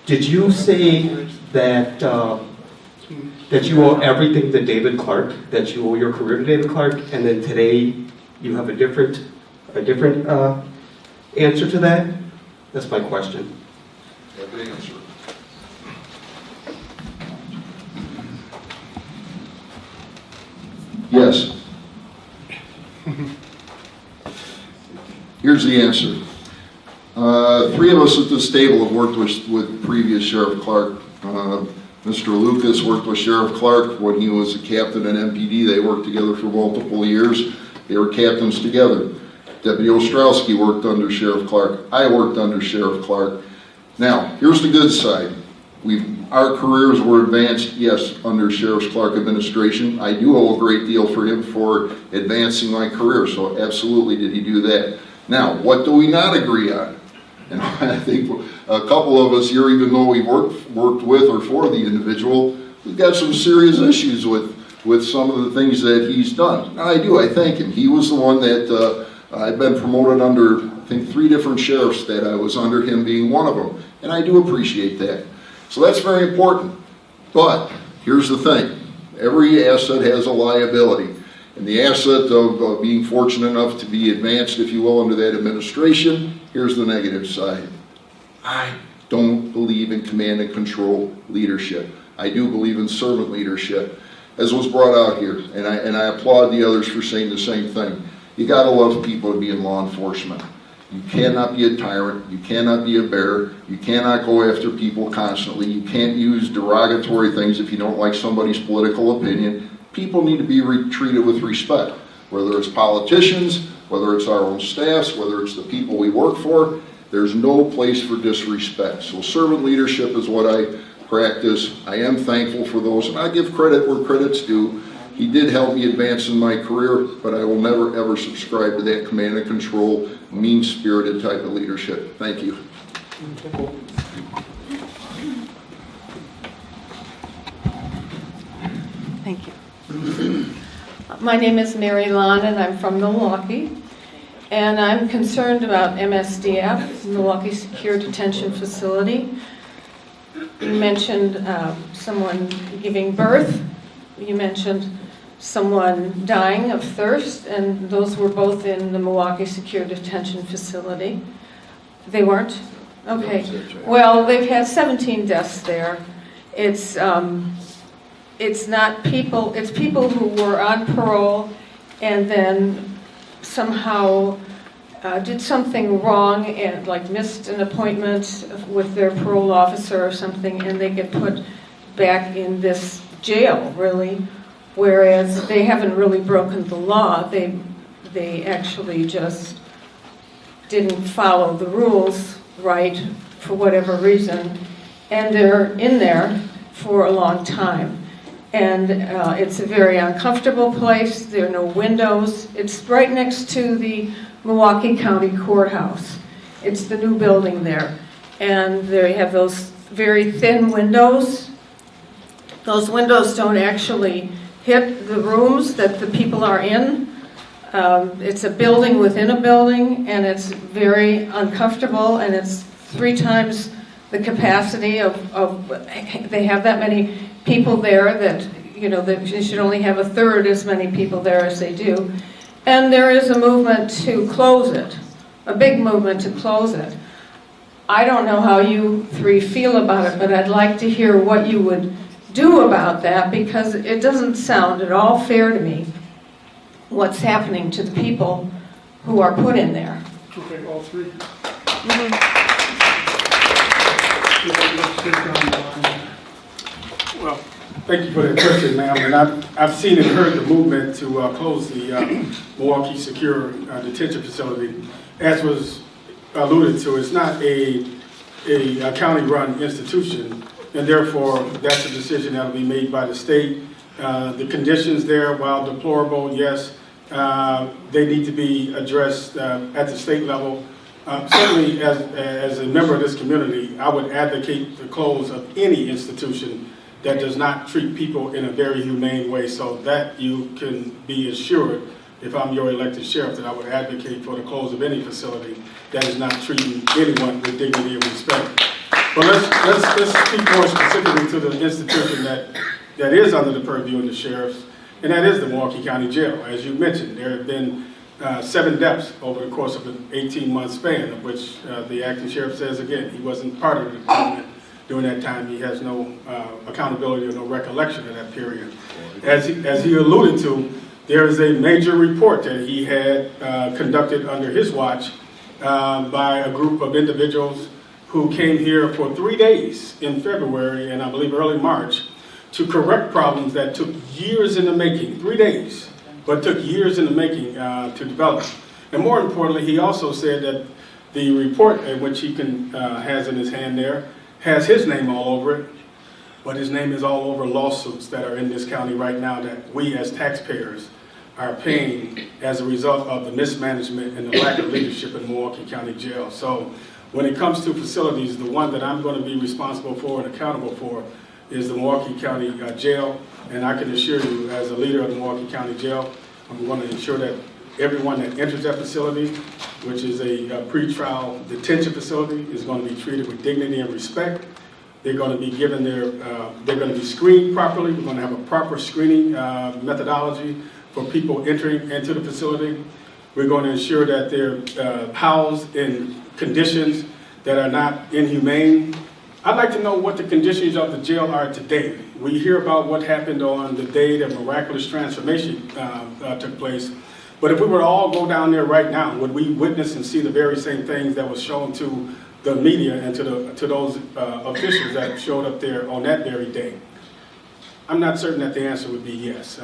did you say that you owe everything to David Clark, that you owe your career to David Clark, and then today you have a different answer to that? That's my question. Have the answer. Here's the answer. Three of us at this table have worked with previous Sheriff Clark. Mr. Lucas worked with Sheriff Clark when he was a captain at MPD. They worked together for multiple years. They were captains together. Deputy Ostrowski worked under Sheriff Clark. I worked under Sheriff Clark. Now, here's the good side. Our careers were advanced, yes, under Sheriff Clark administration. I do owe a great deal for him for advancing my career, so absolutely did he do that. Now, what do we not agree on? And I think a couple of us here, even though we worked with or for the individual, we've got some serious issues with some of the things that he's done. Now, I thank him. He was the one that I've been promoted under, I think, 3 different sheriffs that I was under, him being one of them. And I do appreciate that. So that's very important. But here's the thing. Every asset has a liability. And the asset of being fortunate enough to be advanced, if you will, under that administration, here's the negative side. I don't believe in command and control leadership. I do believe in servant leadership, as was brought out here. And I applaud the others for saying the same thing. You gotta love people to be in law enforcement. You cannot be a tyrant. You cannot be a bear. You cannot go after people constantly. You can't use derogatory things if you don't like somebody's political opinion. People need to be treated with respect, whether it's politicians, whether it's our own staffs, whether it's the people we work for. There's no place for disrespect. So servant leadership is what I practice. I am thankful for those, and I give credit where credit's due. He did help me advance in my career, but I will never ever subscribe to that command and control, mean-spirited type of leadership. Thank you. Thank you. My name is Mary Lon, and I'm from Milwaukee. And I'm concerned about MSDF, Milwaukee Secure Detention Facility. You mentioned someone giving birth. You mentioned someone dying of thirst, and those were both in the Milwaukee Secure Detention Facility. They weren't? Okay. Well, they've had 17 deaths there. It's not people, it's people who were on parole and then somehow did something wrong and like missed an appointment with their parole officer or something, and they get put back in this jail, really, whereas they haven't really broken the law. They actually just didn't follow the rules right for whatever reason, and they're in there for a long time. And it's a very uncomfortable place. There are no windows. It's right next to the Milwaukee County Courthouse. It's the new building there. And they have those very thin windows. Those windows don't actually hit the rooms that the people are in. It's a building within a building, and it's very uncomfortable, and it's 3 times the capacity of they have that many people there that, you know, that you should only have 1/3 as many people there as they do. And there is a movement to close it, a big movement to close it. I don't know how you 3 feel about it, but I'd like to hear what you would do about that, because it doesn't sound at all fair to me what's happening to the people who are put in there. Okay, all 3. Well, thank you for that question, ma'am. And I've seen and heard the movement to close the Milwaukee Secure Detention Facility. As was alluded to, it's not a county-run institution, and therefore that's a decision that will be made by the state. The conditions there, while deplorable, yes, they need to be addressed at the state level. Certainly, as a member of this community, I would advocate the close of any institution that does not treat people in a very humane way, so that you can be assured, if I'm your elected sheriff, that I would advocate for the close of any facility that is not treating anyone with dignity and respect. But let's speak more specifically to the institution that is under the purview of the sheriffs, and that is the Milwaukee County Jail. As you mentioned, there have been 7 deaths over the course of an 18-month span, of which the acting sheriff says, again, he wasn't part of the department during that time. He has no accountability or no recollection of that period. As he alluded to, there is a major report that he had conducted under his watch, by a group of individuals who came here for 3 days in February and I believe early March to correct problems that took years in the making, 3 days, but took years in the making to develop. And more importantly, he also said that the report, which he has in his hand there, has his name all over it, but his name is all over lawsuits that are in this county right now that we as taxpayers are paying as a result of the mismanagement and the lack of leadership in Milwaukee County Jail. So when it comes to facilities, the one that I'm going to be responsible for and accountable for is the Milwaukee County Jail. And I can assure you, as a leader of the Milwaukee County Jail, I'm going to ensure that everyone that enters that facility, which is a pretrial detention facility, is going to be treated with dignity and respect. They're going to be given they're going to be screened properly. We're going to have a proper screening methodology for people entering into the facility. We're going to ensure that they're housed in conditions that are not inhumane. I'd like to know what the conditions of the jail are today. We hear about what happened on the day that miraculous transformation took place. But if we were to all go down there right now, would we witness and see the very same things that was shown to the media and to those officials that showed up there on that very day? I'm not certain that the answer would be yes.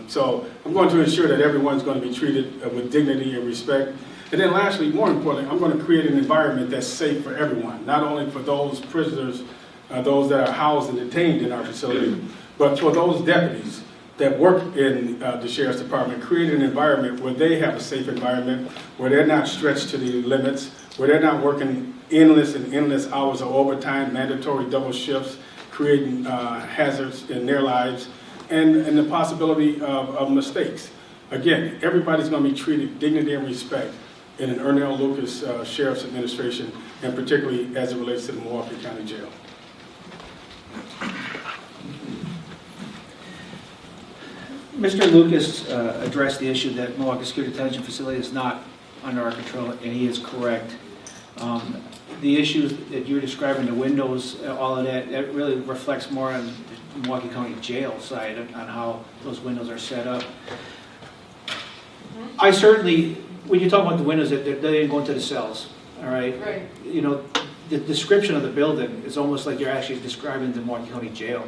So I'm going to ensure that everyone's going to be treated with dignity and respect. And then lastly, more importantly, I'm going to create an environment that's safe for everyone, not only for those prisoners, those that are housed and detained in our facility, but for those deputies that work in the Sheriff's Department, create an environment where they have a safe environment, where they're not stretched to the limits, where they're not working endless hours of overtime, mandatory double shifts, creating hazards in their lives, and the possibility of mistakes. Again, everybody's going to be treated with dignity and respect in an Ernell Lucas Sheriff's Administration, and particularly as it relates to the Milwaukee County Jail. Mr. Lucas addressed the issue that Milwaukee Security Detention Facility is not under our control, and he is correct. The issues that you're describing, the windows, all of that, that really reflects more on the Milwaukee County Jail side on how those windows are set up. I certainly, when you talk about the windows, they didn't go into the cells, all right? Right. You know, the description of the building is almost like you're actually describing the Milwaukee County Jail,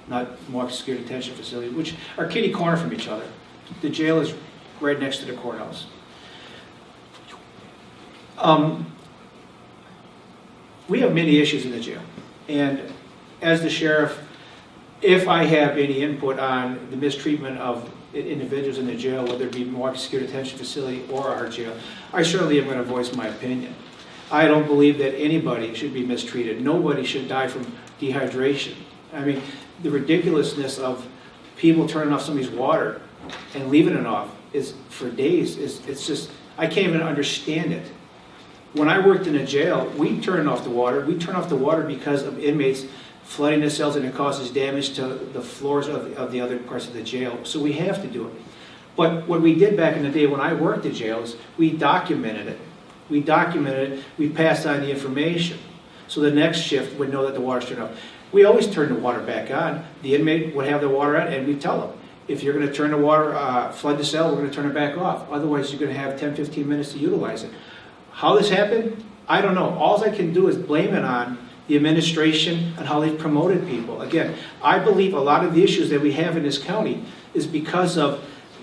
not Milwaukee Security Detention Facility, which are kitty corner from each other. The jail is right next to the courthouse. We have many issues in the jail, and as the sheriff, if I have any input on the mistreatment of individuals in the jail, whether it be Milwaukee Security Detention Facility or our jail, I certainly am going to voice my opinion. I don't believe that anybody should be mistreated. Nobody should die from dehydration. I mean, the ridiculousness of people turning off somebody's water and leaving it off is for days. It's just, I can't even understand it. When I worked in a jail, we turned off the water. We turn off the water because of inmates flooding the cells, and it causes damage to the floors of the other parts of the jail. So we have to do it. But what we did back in the day when I worked at jails, we documented it. We documented it. We passed on the information. So the next shift would know that the water's turned off. We always turn the water back on. The inmate would have the water on, and we tell them, if you're going to turn the water, flood the cell, we're going to turn it back off. Otherwise, you're going to have 10, 15 minutes to utilize it. How this happened, I don't know. All I can do is blame it on the administration and how they've promoted people. Again, I believe a lot of the issues that we have in this county is because of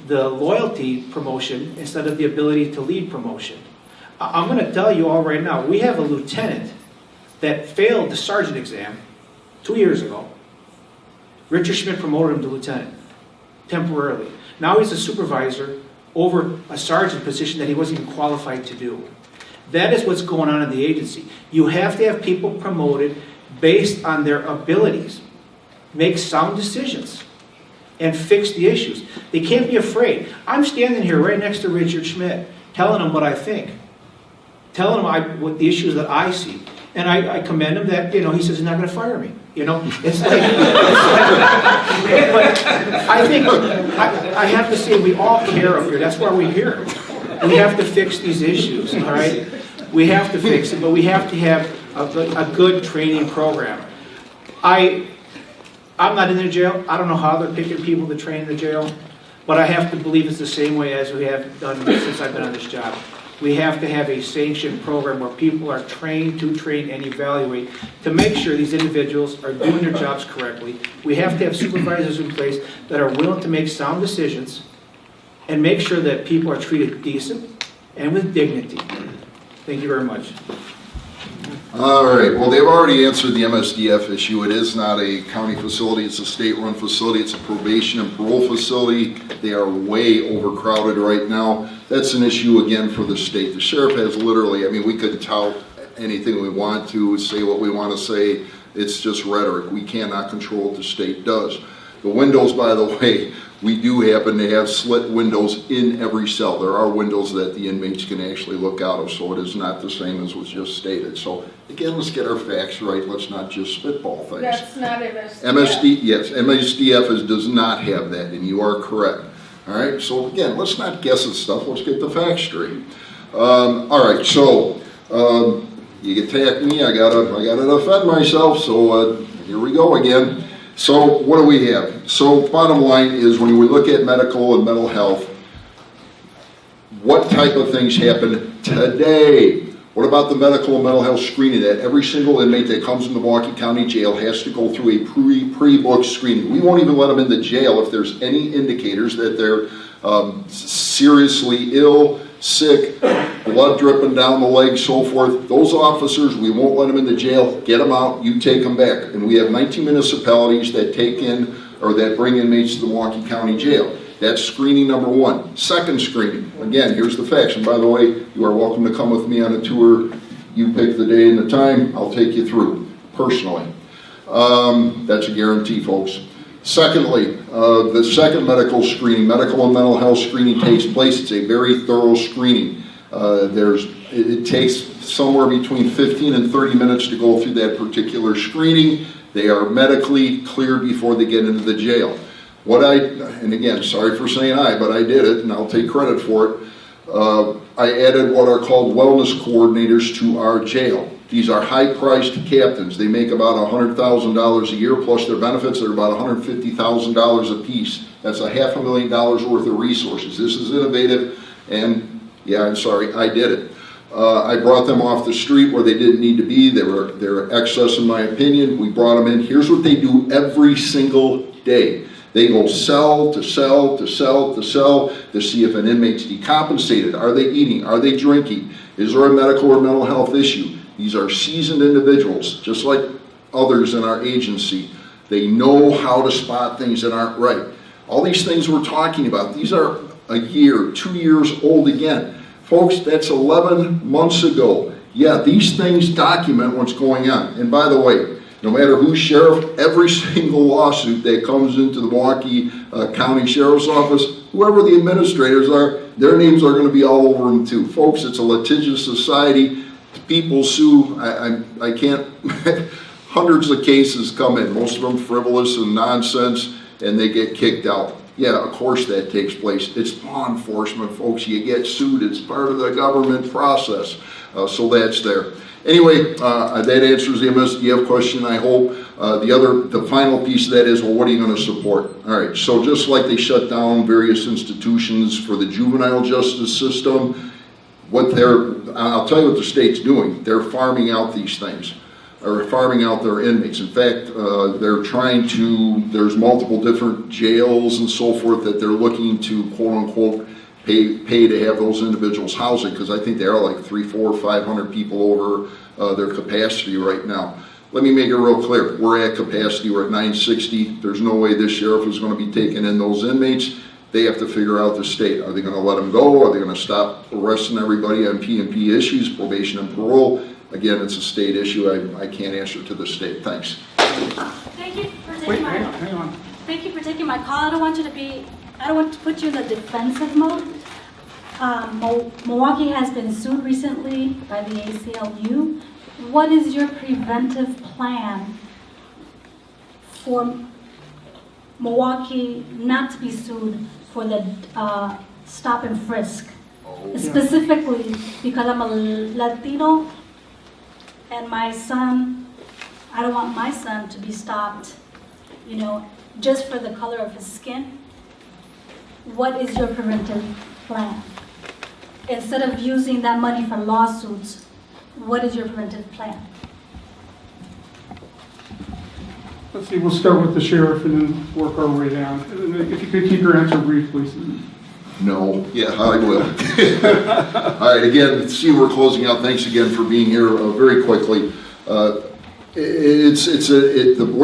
the loyalty promotion instead of the ability to lead promotion. I'm going to tell you all right now, we have a lieutenant that failed the sergeant exam 2 years ago. Richard Schmidt promoted him to lieutenant temporarily. Now he's a supervisor over a sergeant position that he wasn't even qualified to do. That is what's going on in the agency. You have to have people promoted based on their abilities, make sound decisions, and fix the issues. They can't be afraid. I'm standing here right next to Richard Schmidt, telling him what I think, telling him what the issues that I see. And I commend him that, he says he's not going to fire me. It's like but I think, I have to say, we all care up here. That's why we're here. We have to fix these issues, all right? We have to fix it, but we have to have a good training program. I'm not in the jail. I don't know how they're picking people to train in the jail, but I have to believe it's the same way as we have done since I've been on this job. we have to have a sanctioned program where people are trained to train and evaluate to make sure these individuals are doing their jobs correctly. We have to have supervisors in place that are willing to make sound decisions and make sure that people are treated decent and with dignity. Thank you very much. All right, well, they've already answered the MSDF issue. It is not a county facility, it's a state-run facility. It's a probation and parole facility. They are way overcrowded right now. That's an issue, again, for the state. The sheriff has literally, I mean, we could tout anything we want to, say what we want to say. It's just rhetoric. We cannot control what the state does. The windows, by the way, we do happen to have slit windows in every cell. There are windows that the inmates can actually look out of, so it is not the same as was just stated. So again, let's get our facts right. Let's not just spitball things. That's not MSDF. Yes, MSDF does not have that, and you are correct. All right, so again, let's not guess at stuff. Let's get the facts straight. All right, so you attack me, I gotta defend myself. So here we go again. So what do we have? So bottom line is, when we look at medical and mental health, what type of things happen today? What about the medical and mental health screening that every single inmate that comes into Milwaukee County Jail has to go through a pre-booked screening? We won't even let them into jail if there's any indicators that they're seriously ill, sick, blood dripping down the leg, so forth. Those officers, we won't let them into jail. Get them out, you take them back. And we have 19 municipalities that take in, or that bring inmates to the Milwaukee County Jail. That's screening number one. Second screening, again, here's the facts. And by the way, you are welcome to come with me on a tour. You pick the day and the time, I'll take you through, personally. That's a guarantee, folks. Secondly, the second medical screening, medical and mental health screening takes place. It's a very thorough screening. It takes somewhere between 15 and 30 minutes to go through that particular screening. They are medically cleared before they get into the jail. And again, sorry for saying but I did it, and I'll take credit for it. I added what are called wellness coordinators to our jail. These are high-priced captains. They make about $100,000 a year, plus their benefits are about $150,000 a piece. That's $500,000 worth of resources. This is innovative, and yeah, I'm sorry, I did it. I brought them off the street where they didn't need to be. They were excess, in my opinion. We brought them in. Here's what they do every single day. They go cell to cell to cell to cell to see if an inmate's decompensated. Are they eating? Are they drinking? Is there a medical or mental health issue? These are seasoned individuals, just like others in our agency. They know how to spot things that aren't right. All these things we're talking about, these are a year, 2 years old again. Folks, that's 11 months ago. Yeah, these things document what's going on. And by the way, no matter who's sheriff, every single lawsuit that comes into the Milwaukee County Sheriff's Office, whoever the administrators are, their names are going to be all over them too. Folks, it's a litigious society. People sue. I can't, hundreds of cases come in, most of them frivolous and nonsense, and they get kicked out. Yeah, of course that takes place. It's law enforcement, folks. You get sued. It's part of the government process. So that's there. Anyway, that answers the MSDF question, I hope. The final piece of that is, well, what are you going to support? All right, so just like they shut down various institutions for the juvenile justice system, I'll tell you what the state's doing. They're farming out these things, or farming out their inmates. In fact, there's multiple different jails and so forth that they're looking to, quote unquote, pay to have those individuals housing, because I think they are like 300, 400, 500 people over their capacity right now. Let me make it real clear. We're at capacity. We're at 960. There's no way this sheriff is going to be taking in those inmates. They have to figure out the state. Are they going to let them go? Are they going to stop arresting everybody on P&P issues, probation and parole? Again, it's a state issue. I can't answer to the state. Thanks. Thank you for taking hang on. Thank you for taking my call. I don't want to put you in the defensive mode. Milwaukee has been sued recently by the ACLU. What is your preventive plan for Milwaukee not to be sued for the stop and frisk? Specifically because I'm a Latino and my son, I don't want my son to be stopped, just for the color of his skin. What is your preventive plan? instead of using that money for lawsuits, what is your preventive plan? Let's see, we'll start with the sheriff and then work our way down. If you could keep your answer brief, please. No, yeah, I will. All right, again, see, we're closing out. Thanks again for being here very quickly. What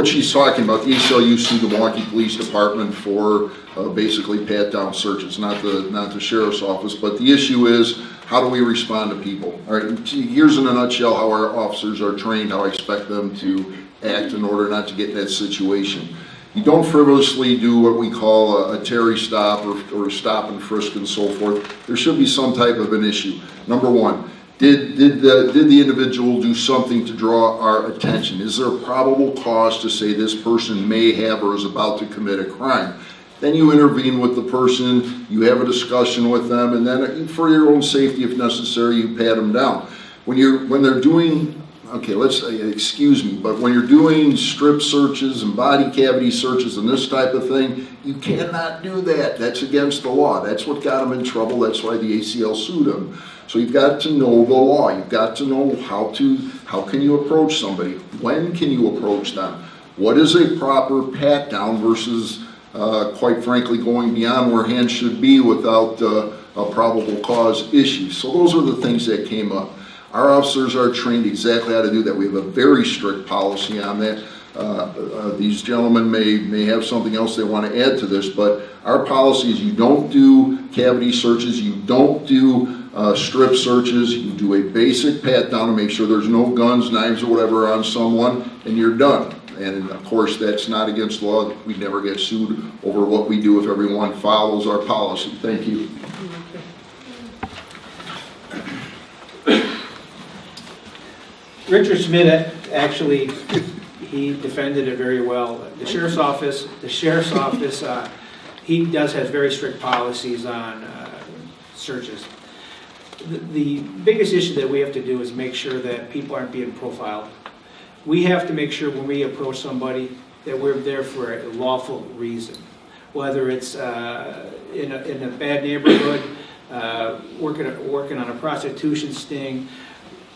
she's talking about, the ACLU sued the Milwaukee Police Department for basically pat-down searches, not the sheriff's office, but the issue is, how do we respond to people? All right, here's in a nutshell how our officers are trained, how I expect them to act in order not to get in that situation. You don't frivolously do what we call a Terry stop or stop and frisk and so forth. There should be some type of an issue. Number one, did the individual do something to draw our attention? Is there a probable cause to say this person may have or is about to commit a crime? Then you intervene with the person, you have a discussion with them, and then for your own safety, if necessary, you pat them down. When they're doing, okay, excuse me, but when you're doing strip searches and body cavity searches and this type of thing, you cannot do that. That's against the law. That's what got them in trouble. That's why the ACL sued them. So you've got to know the law. You've got to know how can you approach somebody? When can you approach them? What is a proper pat down versus, quite frankly, going beyond where hands should be without a probable cause issue? So those are the things that came up. Our officers are trained exactly how to do that. We have a very strict policy on that. These gentlemen may have something else they want to add to this, but our policy is you don't do cavity searches, you don't do strip searches, you do a basic pat down to make sure there's no guns, knives, or whatever on someone, and you're done. And of course, that's not against the law. We never get sued over what we do if everyone follows our policy. Thank you. Richard Schmidt, actually, he defended it very well. The sheriff's office, he has very strict policies on searches. The biggest issue that we have to do is make sure that people aren't being profiled. We have to make sure when we approach somebody that we're there for a lawful reason. Whether it's in a bad neighborhood, working on a prostitution sting,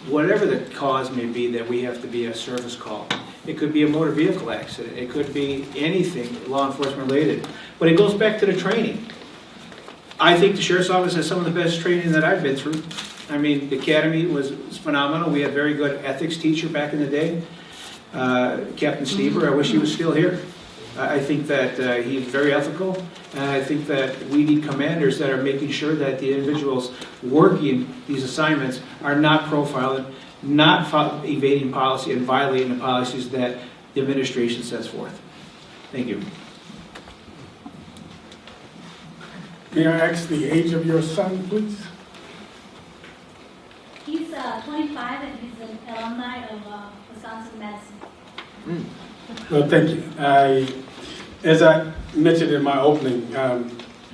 whatever the cause may be, that we have to be a service call. It could be a motor vehicle accident. It could be anything law enforcement related. But it goes back to the training. I think the Sheriff's Office has some of the best training that I've been through. I mean, the academy was phenomenal. We had a very good ethics teacher back in the day, Captain Stever. I wish he was still here. I think that he's very ethical, and I think that we need commanders that are making sure that the individuals working these assignments are not profiling, not evading policy and violating the policies that the administration sets forth. Thank you. May I ask the age of your son, please? He's 25 and he's an alumni of Wisconsin Medicine. Well, thank you. As I mentioned in my opening,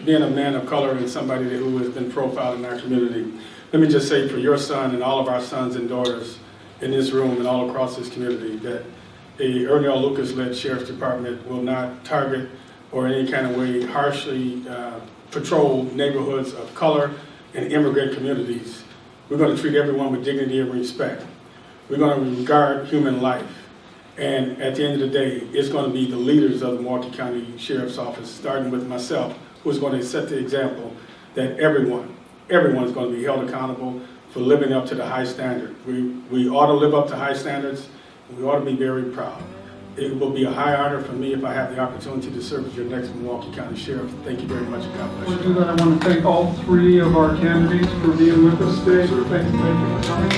being a man of color and somebody who has been profiled in our community, let me just say for your son and all of our sons and daughters in this room and all across this community that the Ernie L. Lucas-led Sheriff's Department will not target or in any kind of way harshly patrol neighborhoods of color and immigrant communities. We're going to treat everyone with dignity and respect. We're going to regard human life. And at the end of the day, it's going to be the leaders of the Milwaukee County Sheriff's Office, starting with myself, who's going to set the example that everyone's going to be held accountable for living up to the high standard. We ought to live up to high standards, and we ought to be very proud. It will be a high honor for me if I have the opportunity to serve as your next Milwaukee County Sheriff. Thank you very much, and God bless you. Before we do that, I want to thank all three of our candidates for being with us today. Thank you for coming.